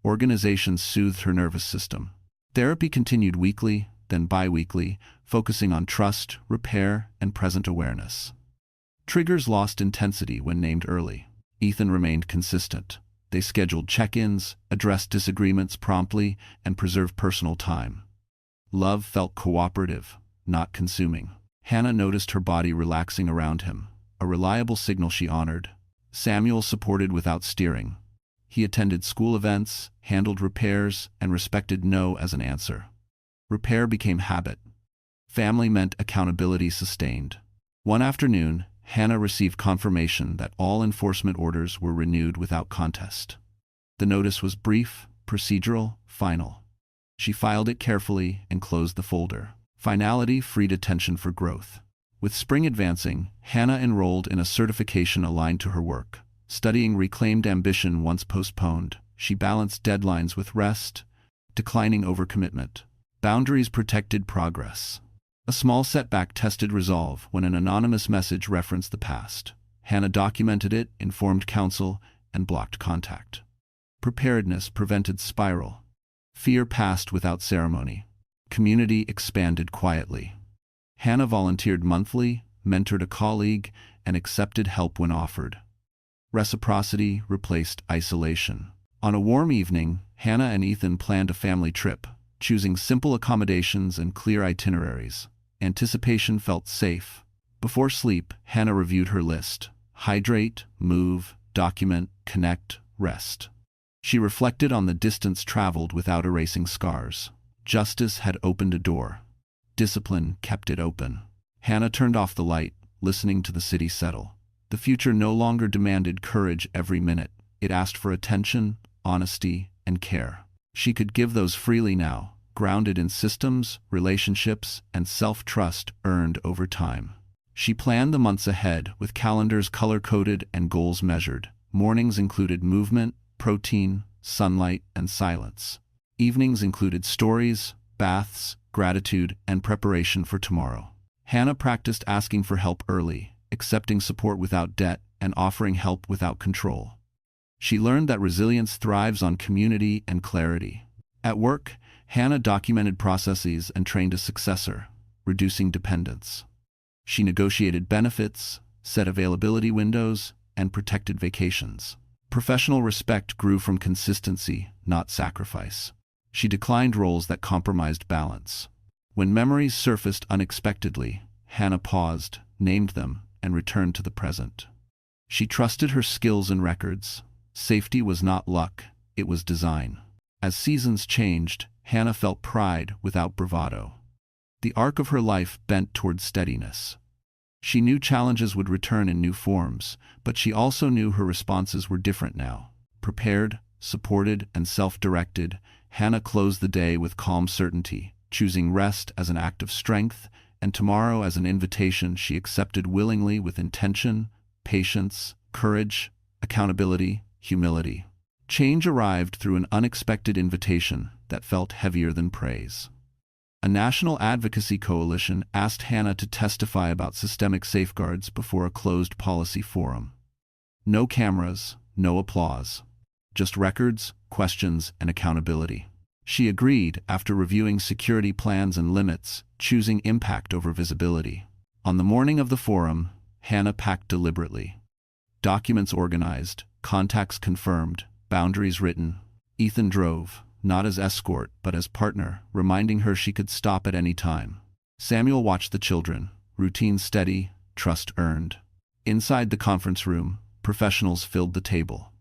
Organization soothed her nervous system. Therapy continued weekly, then bi-weekly, focusing on trust, repair, and present awareness. Triggers lost intensity when named early. Ethan remained consistent. They scheduled check-ins, addressed disagreements promptly, and preserved personal time. Love felt cooperative, not consuming. Hannah noticed her body relaxing around him, a reliable signal she honored. Samuel supported without steering. He attended school events, handled repairs, and respected no as an answer. Repair became habit. Family meant accountability sustained. One afternoon, Hannah received confirmation that all enforcement orders were renewed without contest. The notice was brief, procedural, final. She filed it carefully and closed the folder. Finality freed attention for growth. With spring advancing, Hannah enrolled in a certification aligned to her work. Studying reclaimed ambition once postponed, she balanced deadlines with rest, declining overcommitment. Boundaries protected progress. A small setback tested resolve when an anonymous message referenced the past. Hannah documented it, informed counsel, and blocked contact. Preparedness prevented spiral. Fear passed without ceremony. Community expanded quietly. Hannah volunteered monthly, mentored a colleague, and accepted help when offered. Reciprocity replaced isolation. On a warm evening, Hannah and Ethan planned a family trip, choosing simple accommodations and clear itineraries. Anticipation felt safe. Before sleep, Hannah reviewed her list. Hydrate, move, document, connect, rest. She reflected on the distance traveled without erasing scars. Justice had opened a door. Discipline kept it open. Hannah turned off the light, listening to the city settle. The future no longer demanded courage every minute. It asked for attention, honesty, and care. She could give those freely now, grounded in systems, relationships, and self-trust earned over time. She planned the months ahead with calendars color-coded and goals measured. Mornings included movement, protein, sunlight, and silence. Evenings included stories, baths, gratitude, and preparation for tomorrow. Hannah practiced asking for help early, accepting support without debt, and offering help without control. She learned that resilience thrives on community and clarity. At work, Hannah documented processes and trained a successor, reducing dependence. She negotiated benefits, set availability windows, and protected vacations. Professional respect grew from consistency, not sacrifice. She declined roles that compromised balance. When memories surfaced unexpectedly, Hannah paused, named them, and returned to the present. She trusted her skills and records. Safety was not luck, it was design. As seasons changed, Hannah felt pride without bravado. The arc of her life bent toward steadiness. She knew challenges would return in new forms, but she also knew her responses were different now. Prepared, supported, and self-directed, Hannah closed the day with calm certainty, choosing rest as an act of strength, and tomorrow as an invitation she accepted willingly with intention, patience, courage, accountability, humility. Change arrived through an unexpected invitation that felt heavier than praise. A national advocacy coalition asked Hannah to testify about systemic safeguards before a closed policy forum. No cameras, no applause. Just records, questions, and accountability. She agreed after reviewing security plans and limits, choosing impact over visibility. On the morning of the forum, Hannah packed deliberately. Documents organized, contacts confirmed, boundaries written. Ethan drove, not as escort but as partner, reminding her she could stop at any time. Samuel watched the children, routine steady, trust earned. Inside the conference room, professionals filled the table.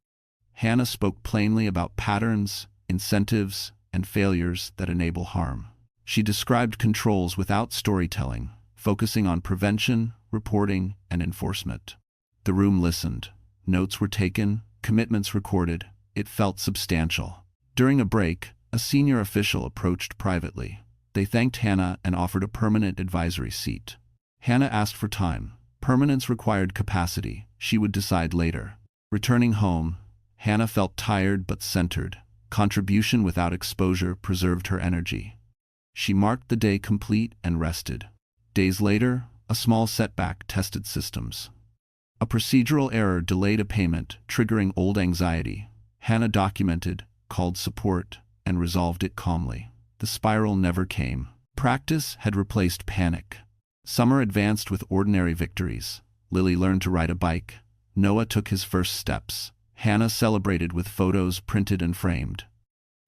Hannah spoke plainly about patterns, incentives, and failures that enable harm. She described controls without storytelling, focusing on prevention, reporting, and enforcement. The room listened. Notes were taken, commitments recorded. It felt substantial. During a break, a senior official approached privately. They thanked Hannah and offered a permanent advisory seat. Hannah asked for time. Permanence required capacity. She would decide later. Returning home, Hannah felt tired but centered. Contribution without exposure preserved her energy. She marked the day complete and rested. Days later, a small setback tested systems. A procedural error delayed a payment, triggering old anxiety. Hannah documented, called support, and resolved it calmly. The spiral never came. Practice had replaced panic. Summer advanced with ordinary victories. Lily learned to ride a bike. Noah took his first steps. Hannah celebrated with photos printed and framed.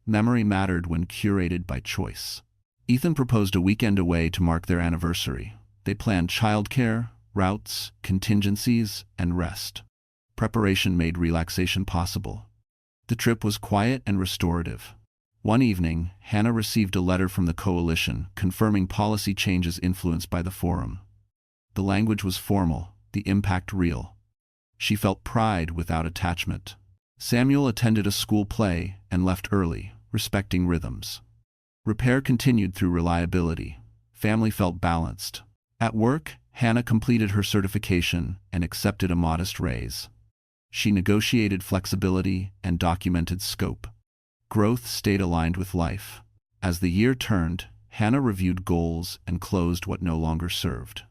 Memory mattered when curated by choice. Ethan proposed a weekend away to mark their anniversary. They planned childcare, routes, contingencies, and rest. Preparation made relaxation possible. The trip was quiet and restorative. One evening, Hannah received a letter from the coalition confirming policy changes influenced by the forum. The language was formal, the impact real. She felt pride without attachment. Samuel attended a school play and left early, respecting rhythms. Repair continued through reliability. Family felt balanced. At work, Hannah completed her certification and accepted a modest raise. She negotiated flexibility and documented scope. Growth stayed aligned with life. As the year turned, Hannah reviewed goals and closed what no longer served.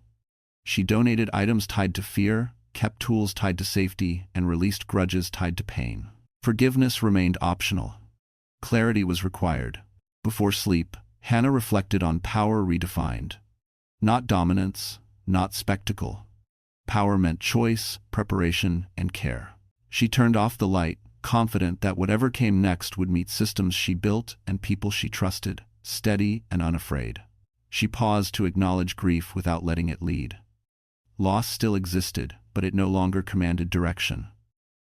She donated items tied to fear, kept tools tied to safety, and released grudges tied to pain. Forgiveness remained optional. Clarity was required. Before sleep, Hannah reflected on power redefined. Not dominance, not spectacle. Power meant choice, preparation, and care. She turned off the light, confident that whatever came next would meet systems she built and people she trusted, steady and unafraid. She paused to acknowledge grief without letting it lead. Loss still existed, but it no longer commanded direction.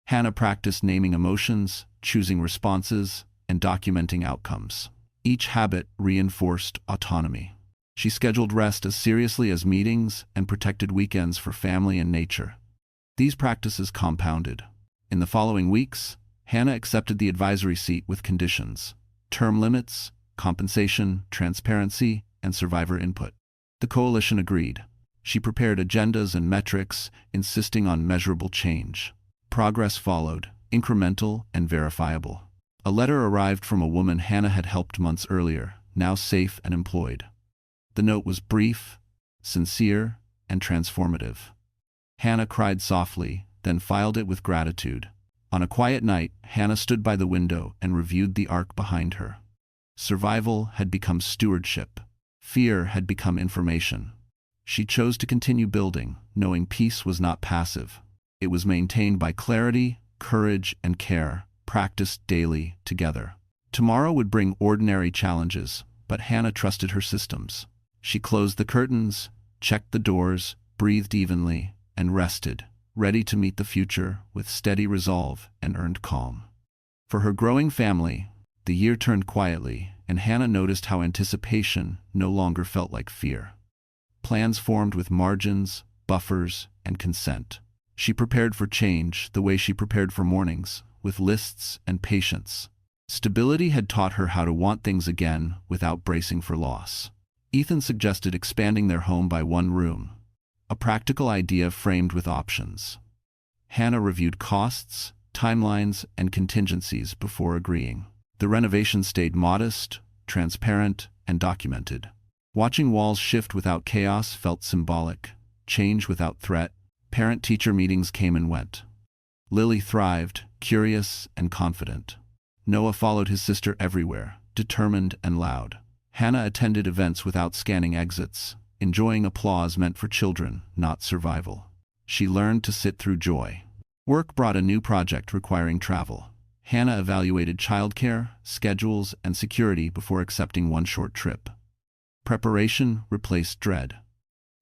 Hannah practiced naming emotions, choosing responses, and documenting outcomes. Each habit reinforced autonomy. She scheduled rest as seriously as meetings and protected weekends for family and nature. These practices compounded. In the following weeks, Hannah accepted the advisory seat with conditions: term limits, compensation, transparency, and survivor input. The coalition agreed. She prepared agendas and metrics, insisting on measurable change. Progress followed, incremental and verifiable. A letter arrived from a woman Hannah had helped months earlier, now safe and employed. The note was brief, sincere, and transformative. Hannah cried softly, then filed it with gratitude. On a quiet night, Hannah stood by the window and reviewed the arc behind her. Survival had become stewardship. Fear had become information. She chose to continue building, knowing peace was not passive. It was maintained by clarity, courage, and care, practiced daily together. Tomorrow would bring ordinary challenges, but Hannah trusted her systems. She closed the curtains, checked the doors, breathed evenly, and rested, ready to meet the future with steady resolve and earned calm. For her growing family, the year turned quietly, and Hannah noticed how anticipation no longer felt like fear. Plans formed with margins, buffers, and consent. She prepared for change the way she prepared for mornings, with lists and patience. Stability had taught her how to want things again without bracing for loss. Ethan suggested expanding their home by one room, a practical idea framed with options. Hannah reviewed costs, timelines, and contingencies before agreeing. The renovation stayed modest, transparent, and documented. Watching walls shift without chaos felt symbolic, change without threat. Parent-teacher meetings came and went. Lily thrived, curious and confident. Noah followed his sister everywhere, determined and loud. Hannah attended events without scanning exits, enjoying applause meant for children, not survival. She learned to sit through joy. Work brought a new project requiring travel. Hannah evaluated childcare, schedules, and security before accepting one short trip. Preparation replaced dread.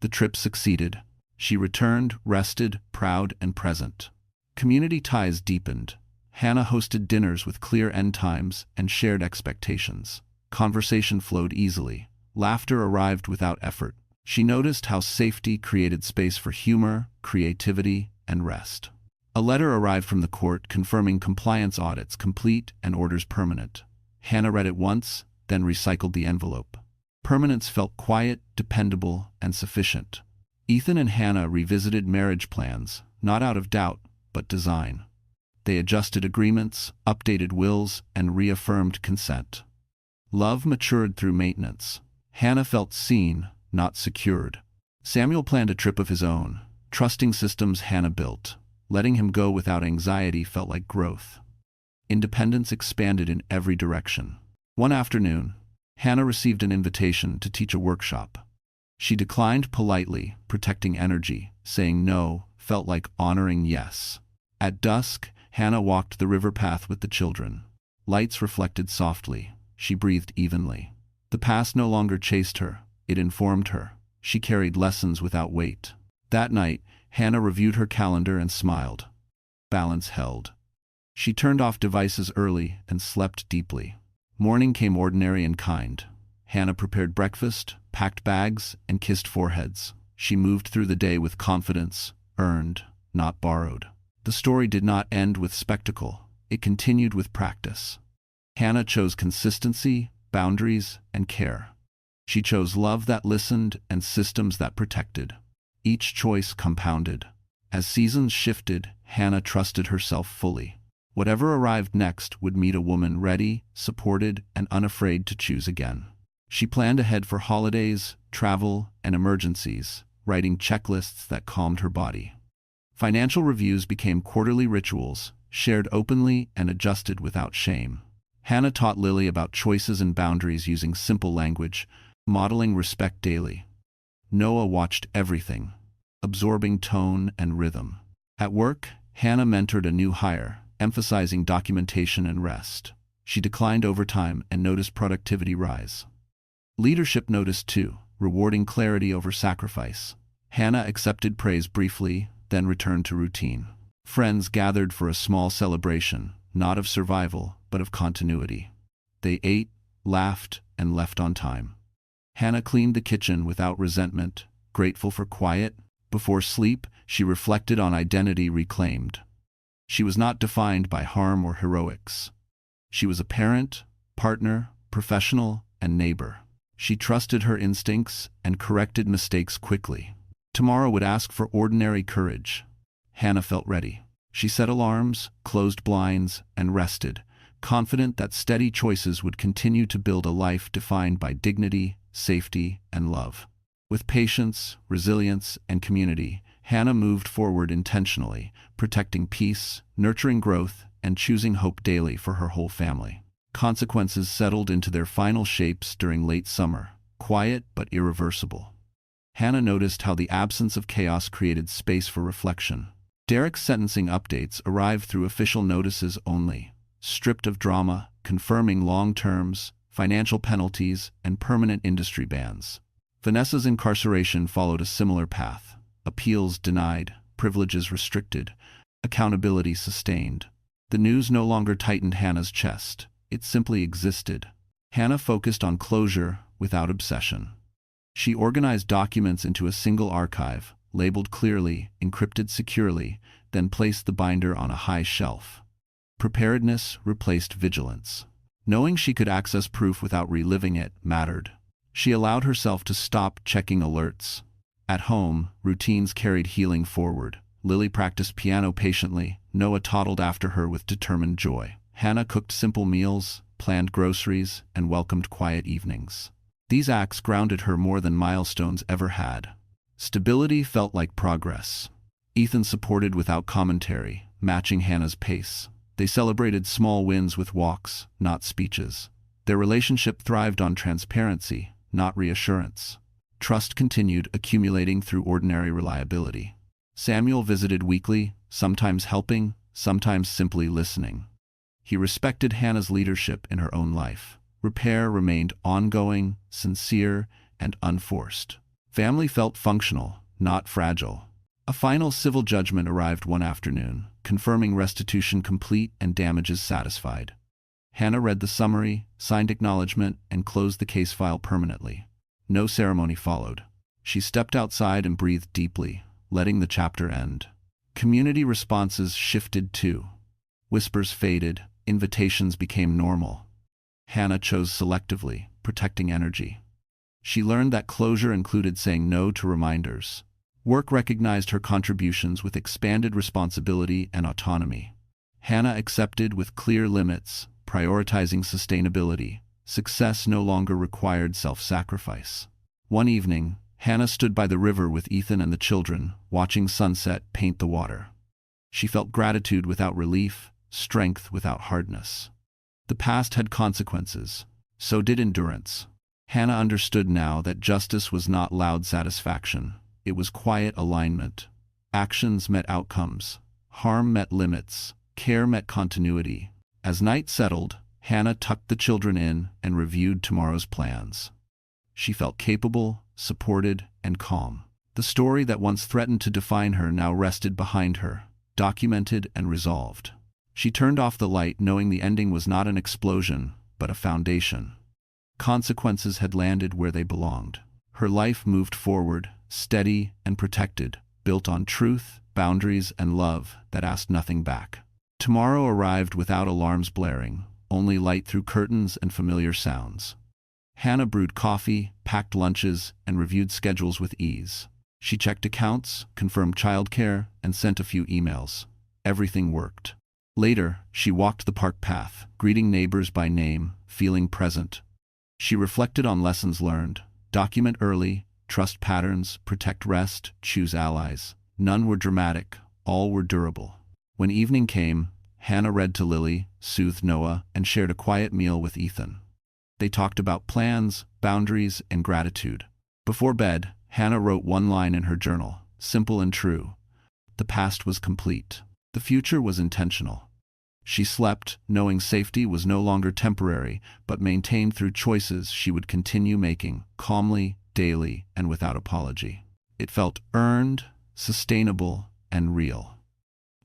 The trip succeeded. She returned, rested, proud, and present. Community ties deepened. Hannah hosted dinners with clear end times and shared expectations. Conversation flowed easily. Laughter arrived without effort. She noticed how safety created space for humor, creativity, and rest. A letter arrived from the court confirming compliance audits complete and orders permanent. Hannah read it once, then recycled the envelope. Permanence felt quiet, dependable, and sufficient. Ethan and Hannah revisited marriage plans, not out of doubt, but design. They adjusted agreements, updated wills, and reaffirmed consent. Love matured through maintenance. Hannah felt seen, not secured. Samuel planned a trip of his own, trusting systems Hannah built. Letting him go without anxiety felt like growth. Independence expanded in every direction. One afternoon, Hannah received an invitation to teach a workshop. She declined politely, protecting energy. Saying no felt like honoring yes. At dusk, Hannah walked the river path with the children. Lights reflected softly. She breathed evenly. The past no longer chased her. It informed her. She carried lessons without weight. That night, Hannah reviewed her calendar and smiled. Balance held. She turned off devices early and slept deeply. Morning came ordinary and kind. Hannah prepared breakfast, packed bags, and kissed foreheads. She moved through the day with confidence, earned, not borrowed. The story did not end with spectacle. It continued with practice. Hannah chose consistency, boundaries, and care. She chose love that listened and systems that protected. Each choice compounded. As seasons shifted, Hannah trusted herself fully. Whatever arrived next would meet a woman ready, supported, and unafraid to choose again. She planned ahead for holidays, travel, and emergencies, writing checklists that calmed her body. Financial reviews became quarterly rituals, shared openly and adjusted without shame. Hannah taught Lily about choices and boundaries using simple language, modeling respect daily. Noah watched everything, absorbing tone and rhythm. At work, Hannah mentored a new hire, emphasizing documentation and rest. She declined overtime and noticed productivity rise. Leadership noticed too, rewarding clarity over sacrifice. Hannah accepted praise briefly, then returned to routine. Friends gathered for a small celebration, not of survival, but of continuity. They ate, laughed, and left on time. Hannah cleaned the kitchen without resentment, grateful for quiet. Before sleep, she reflected on identity reclaimed. She was not defined by harm or heroics. She was a parent, partner, professional, and neighbor. She trusted her instincts and corrected mistakes quickly. Tomorrow would ask for ordinary courage. Hannah felt ready. She set alarms, closed blinds, and rested, confident that steady choices would continue to build a life defined by dignity, safety, and love. With patience, resilience, and community, Hannah moved forward intentionally, protecting peace, nurturing growth, and choosing hope daily for her whole family. Consequences settled into their final shapes during late summer, quiet but irreversible. Hannah noticed how the absence of chaos created space for reflection. Derek's sentencing updates arrived through official notices only, stripped of drama, confirming long terms, financial penalties, and permanent industry bans. Vanessa's incarceration followed a similar path. Appeals denied, privileges restricted, accountability sustained. The news no longer tightened Hannah's chest. It simply existed. Hannah focused on closure without obsession. She organized documents into a single archive, labeled clearly, encrypted securely, then placed the binder on a high shelf. Preparedness replaced vigilance. Knowing she could access proof without reliving it mattered. She allowed herself to stop checking alerts. At home, routines carried healing forward. Lily practiced piano patiently. Noah toddled after her with determined joy. Hannah cooked simple meals, planned groceries, and welcomed quiet evenings. These acts grounded her more than milestones ever had. Stability felt like progress. Ethan supported without commentary, matching Hannah's pace. They celebrated small wins with walks, not speeches. Their relationship thrived on transparency, not reassurance. Trust continued accumulating through ordinary reliability. Samuel visited weekly, sometimes helping, sometimes simply listening. He respected Hannah's leadership in her own life. Repair remained ongoing, sincere, and unforced. Family felt functional, not fragile. A final civil judgment arrived one afternoon, confirming restitution complete and damages satisfied. Hannah read the summary, signed acknowledgement, and closed the case file permanently. No ceremony followed. She stepped outside and breathed deeply, letting the chapter end. Community responses shifted too. Whispers faded, invitations became normal. Hannah chose selectively, protecting energy. She learned that closure included saying no to reminders. Work recognized her contributions with expanded responsibility and autonomy. Hannah accepted with clear limits, prioritizing sustainability. Success no longer required self-sacrifice. One evening, Hannah stood by the river with Ethan and the children, watching sunset paint the water. She felt gratitude without relief, strength without hardness. The past had consequences. So did endurance. Hannah understood now that justice was not loud satisfaction. It was quiet alignment. Actions met outcomes. Harm met limits. Care met continuity. As night settled, Hannah tucked the children in and reviewed tomorrow's plans. She felt capable, supported, and calm. The story that once threatened to define her now rested behind her, documented and resolved. She turned off the light knowing the ending was not an explosion, but a foundation. Consequences had landed where they belonged. Her life moved forward, steady and protected, built on truth, boundaries, and love that asked nothing back. Tomorrow arrived without alarms blaring, only light through curtains and familiar sounds. Hannah brewed coffee, packed lunches, and reviewed schedules with ease. She checked accounts, confirmed childcare, and sent a few emails. Everything worked. Later, she walked the park path, greeting neighbors by name, feeling present. She reflected on lessons learned. Document early, trust patterns, protect rest, choose allies. None were dramatic, all were durable. When evening came, Hannah read to Lily, soothed Noah, and shared a quiet meal with Ethan. They talked about plans, boundaries, and gratitude. Before bed, Hannah wrote one line in her journal, simple and true. The past was complete. The future was intentional. She slept, knowing safety was no longer temporary, but maintained through choices she would continue making, calmly, daily, and without apology. It felt earned, sustainable, and real.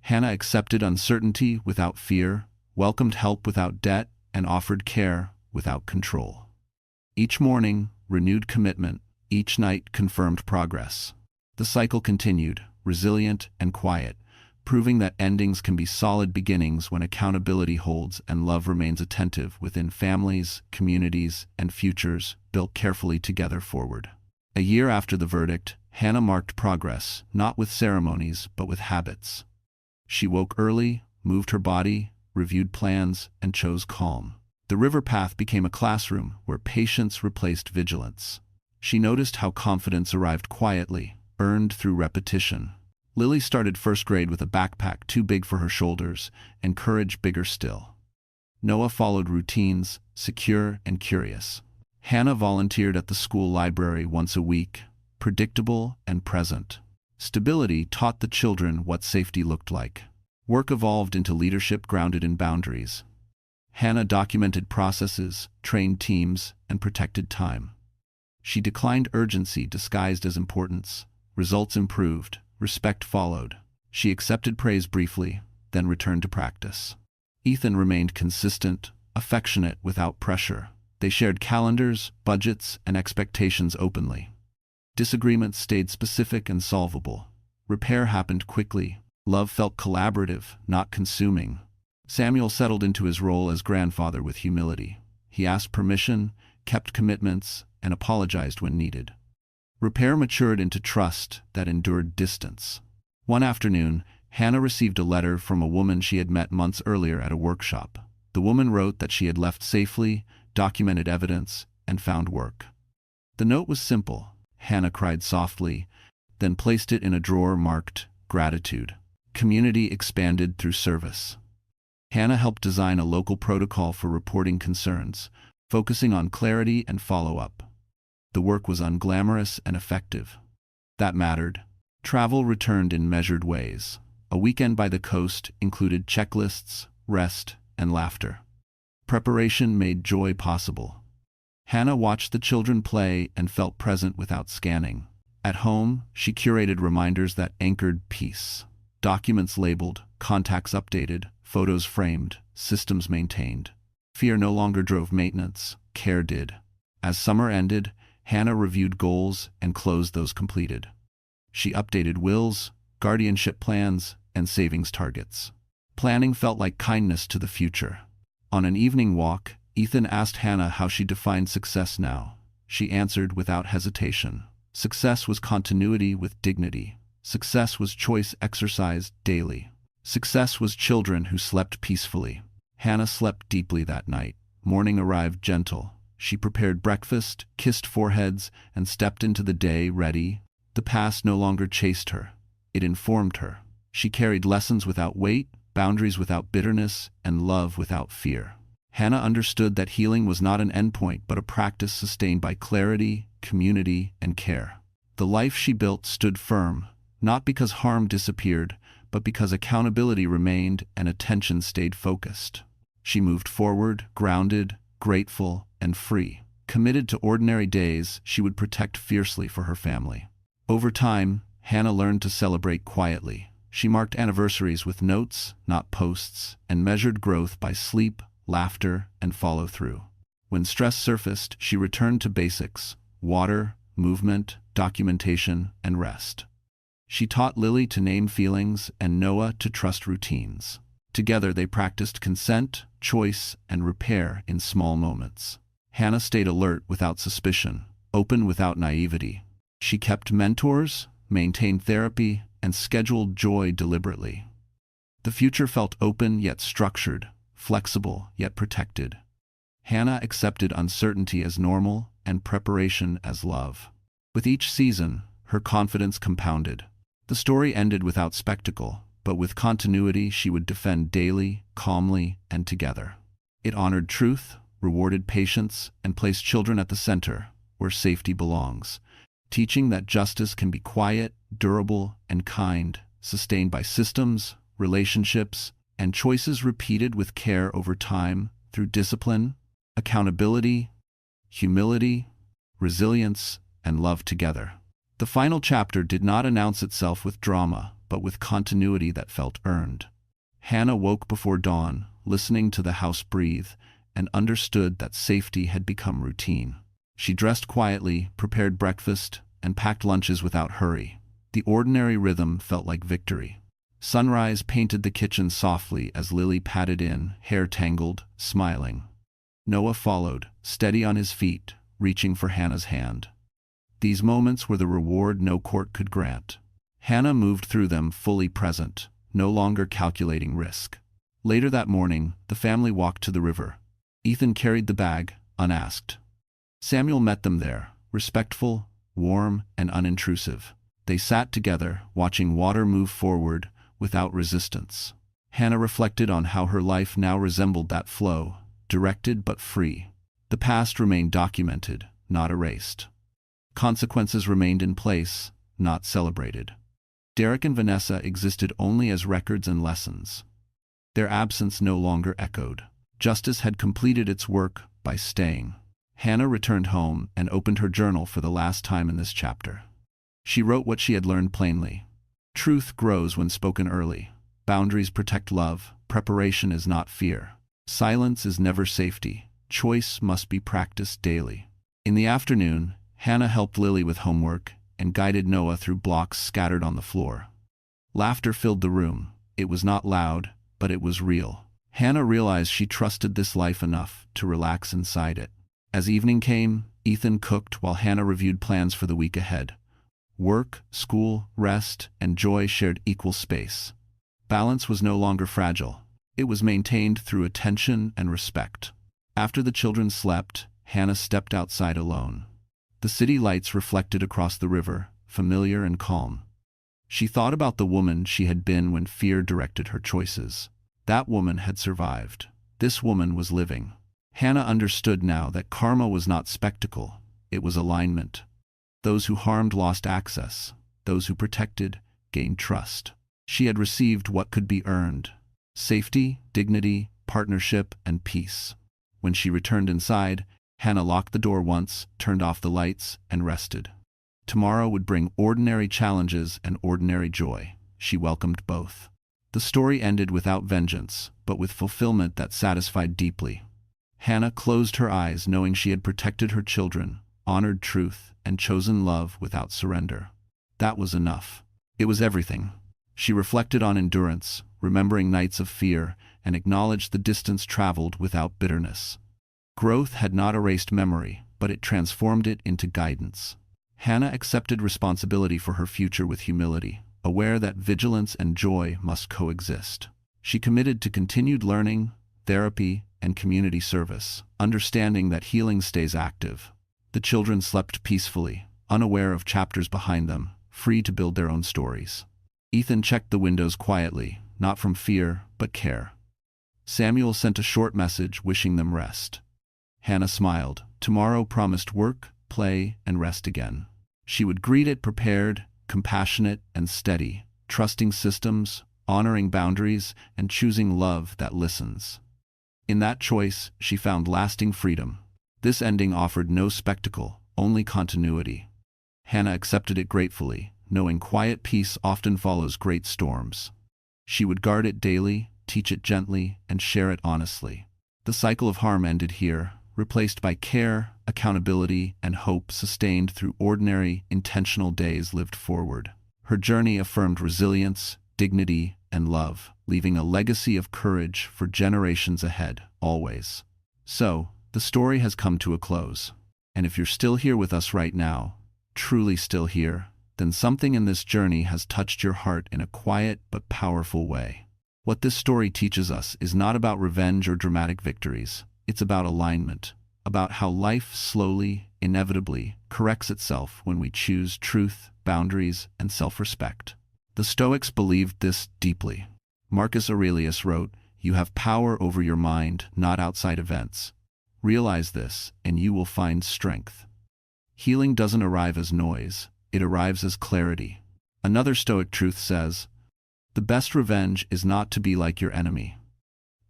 Hannah accepted uncertainty without fear, welcomed help without debt, and offered care without control. Each morning, renewed commitment, each night confirmed progress. The cycle continued, resilient and quiet, proving that endings can be solid beginnings when accountability holds and love remains attentive within families, communities, and futures built carefully together forward. A year after the verdict, Hannah marked progress, not with ceremonies, but with habits. She woke early, moved her body, reviewed plans, and chose calm. The river path became a classroom where patience replaced vigilance. She noticed how confidence arrived quietly, earned through repetition. Lily started first grade with a backpack too big for her shoulders, and courage bigger still. Noah followed routines, secure and curious. Hannah volunteered at the school library once a week, predictable and present. Stability taught the children what safety looked like. Work evolved into leadership grounded in boundaries. Hannah documented processes, trained teams, and protected time. She declined urgency disguised as importance. Results improved. Respect followed. She accepted praise briefly, then returned to practice. Ethan remained consistent, affectionate without pressure. They shared calendars, budgets, and expectations openly. Disagreements stayed specific and solvable. Repair happened quickly. Love felt collaborative, not consuming. Samuel settled into his role as grandfather with humility. He asked permission, kept commitments, and apologized when needed. Repair matured into trust that endured distance. One afternoon, Hannah received a letter from a woman she had met months earlier at a workshop. The woman wrote that she had left safely, documented evidence, and found work. The note was simple. Hannah cried softly, then placed it in a drawer marked Gratitude. Community expanded through service. Hannah helped design a local protocol for reporting concerns, focusing on clarity and follow-up. The work was unglamorous and effective. That mattered. Travel returned in measured ways. A weekend by the coast included checklists, rest, and laughter. Preparation made joy possible. Hannah watched the children play and felt present without scanning. At home, she curated reminders that anchored peace. Documents labeled, contacts updated, photos framed, systems maintained. Fear no longer drove maintenance, care did. As summer ended, Hannah reviewed goals and closed those completed. She updated wills, guardianship plans, and savings targets. Planning felt like kindness to the future. On an evening walk, Ethan asked Hannah how she defined success now. She answered without hesitation. Success was continuity with dignity. Success was choice exercised daily. Success was children who slept peacefully. Hannah slept deeply that night. Morning arrived gentle. She prepared breakfast, kissed foreheads, and stepped into the day ready. The past no longer chased her. It informed her. She carried lessons without weight, boundaries without bitterness, and love without fear. Hannah understood that healing was not an endpoint but a practice sustained by clarity, community, and care. The life she built stood firm, not because harm disappeared, but because accountability remained and attention stayed focused. She moved forward, grounded, grateful, and free. Committed to ordinary days she would protect fiercely for her family. Over time, Hannah learned to celebrate quietly. She marked anniversaries with notes, not posts, and measured growth by sleep, laughter, and follow-through. When stress surfaced, she returned to basics: water, movement, documentation, and rest. She taught Lily to name feelings and Noah to trust routines. Together they practiced consent, choice, and repair in small moments. Hannah stayed alert without suspicion, open without naivety. She kept mentors, maintained therapy, and scheduled joy deliberately. The future felt open yet structured, flexible yet protected. Hannah accepted uncertainty as normal and preparation as love. With each season, her confidence compounded. The story ended without spectacle, but with continuity she would defend daily, calmly, and together. It honored truth, rewarded patience, and placed children at the center, where safety belongs, teaching that justice can be quiet, durable, and kind, sustained by systems, relationships, and choices repeated with care over time through discipline, accountability, humility, resilience, and love together. The final chapter did not announce itself with drama, but with continuity that felt earned. Hannah woke before dawn, listening to the house breathe, and understood that safety had become routine. She dressed quietly, prepared breakfast, and packed lunches without hurry. The ordinary rhythm felt like victory. Sunrise painted the kitchen softly as Lily padded in, hair tangled, smiling. Noah followed, steady on his feet, reaching for Hannah's hand. These moments were the reward no court could grant. Hannah moved through them fully present, no longer calculating risk. Later that morning, the family walked to the river. Ethan carried the bag, unasked. Samuel met them there, respectful, warm, and unintrusive. They sat together, watching water move forward, without resistance. Hannah reflected on how her life now resembled that flow, directed but free. The past remained documented, not erased. Consequences remained in place, not celebrated. Derek and Vanessa existed only as records and lessons. Their absence no longer echoed. Justice had completed its work by staying. Hannah returned home and opened her journal for the last time in this chapter. She wrote what she had learned plainly. Truth grows when spoken early. Boundaries protect love. Preparation is not fear. Silence is never safety. Choice must be practiced daily. In the afternoon, Hannah helped Lily with homework and guided Noah through blocks scattered on the floor. Laughter filled the room. It was not loud, but it was real. Hannah realized she trusted this life enough to relax inside it. As evening came, Ethan cooked while Hannah reviewed plans for the week ahead. Work, school, rest, and joy shared equal space. Balance was no longer fragile. It was maintained through attention and respect. After the children slept, Hannah stepped outside alone. The city lights reflected across the river, familiar and calm. She thought about the woman she had been when fear directed her choices. That woman had survived. This woman was living. Hannah understood now that karma was not spectacle, it was alignment. Those who harmed lost access. Those who protected gained trust. She had received what could be earned: safety, dignity, partnership, and peace. When she returned inside, Hannah locked the door once, turned off the lights, and rested. Tomorrow would bring ordinary challenges and ordinary joy. She welcomed both. The story ended without vengeance, but with fulfillment that satisfied deeply. Hannah closed her eyes knowing she had protected her children, honored truth, and chosen love without surrender. That was enough. It was everything. She reflected on endurance, remembering nights of fear, and acknowledged the distance traveled without bitterness. Growth had not erased memory, but it transformed it into guidance. Hannah accepted responsibility for her future with humility, aware that vigilance and joy must coexist. She committed to continued learning, therapy, and community service, understanding that healing stays active. The children slept peacefully, unaware of chapters behind them, free to build their own stories. Ethan checked the windows quietly, not from fear, but care. Samuel sent a short message wishing them rest. Hannah smiled. Tomorrow promised work, play, and rest again. She would greet it prepared, compassionate, and steady, trusting systems, honoring boundaries, and choosing love that listens. In that choice, she found lasting freedom. This ending offered no spectacle, only continuity. Hannah accepted it gratefully, knowing quiet peace often follows great storms. She would guard it daily, teach it gently, and share it honestly. The cycle of harm ended here, replaced by care, accountability, and hope sustained through ordinary, intentional days lived forward. Her journey affirmed resilience, dignity, and love, leaving a legacy of courage for generations ahead, always. So, the story has come to a close. And if you're still here with us right now, truly still here, then something in this journey has touched your heart in a quiet but powerful way. What this story teaches us is not about revenge or dramatic victories. It's about alignment, about how life slowly, inevitably, corrects itself when we choose truth, boundaries, and self-respect. The Stoics believed this deeply. Marcus Aurelius wrote, "You have power over your mind, not outside events. Realize this, and you will find strength." Healing doesn't arrive as noise, it arrives as clarity. Another Stoic truth says, "The best revenge is not to be like your enemy."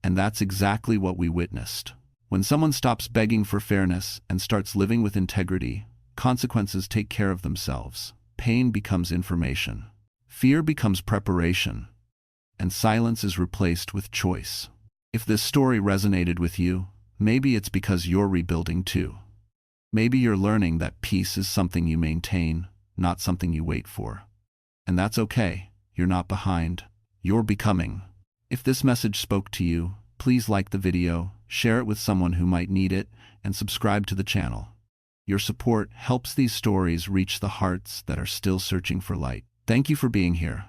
And that's exactly what we witnessed. When someone stops begging for fairness and starts living with integrity, consequences take care of themselves. Pain becomes information. Fear becomes preparation. And silence is replaced with choice. If this story resonated with you, maybe it's because you're rebuilding too. Maybe you're learning that peace is something you maintain, not something you wait for. And that's okay, you're not behind. You're becoming. If this message spoke to you, please like the video, share it with someone who might need it, and subscribe to the channel. Your support helps these stories reach the hearts that are still searching for light. Thank you for being here.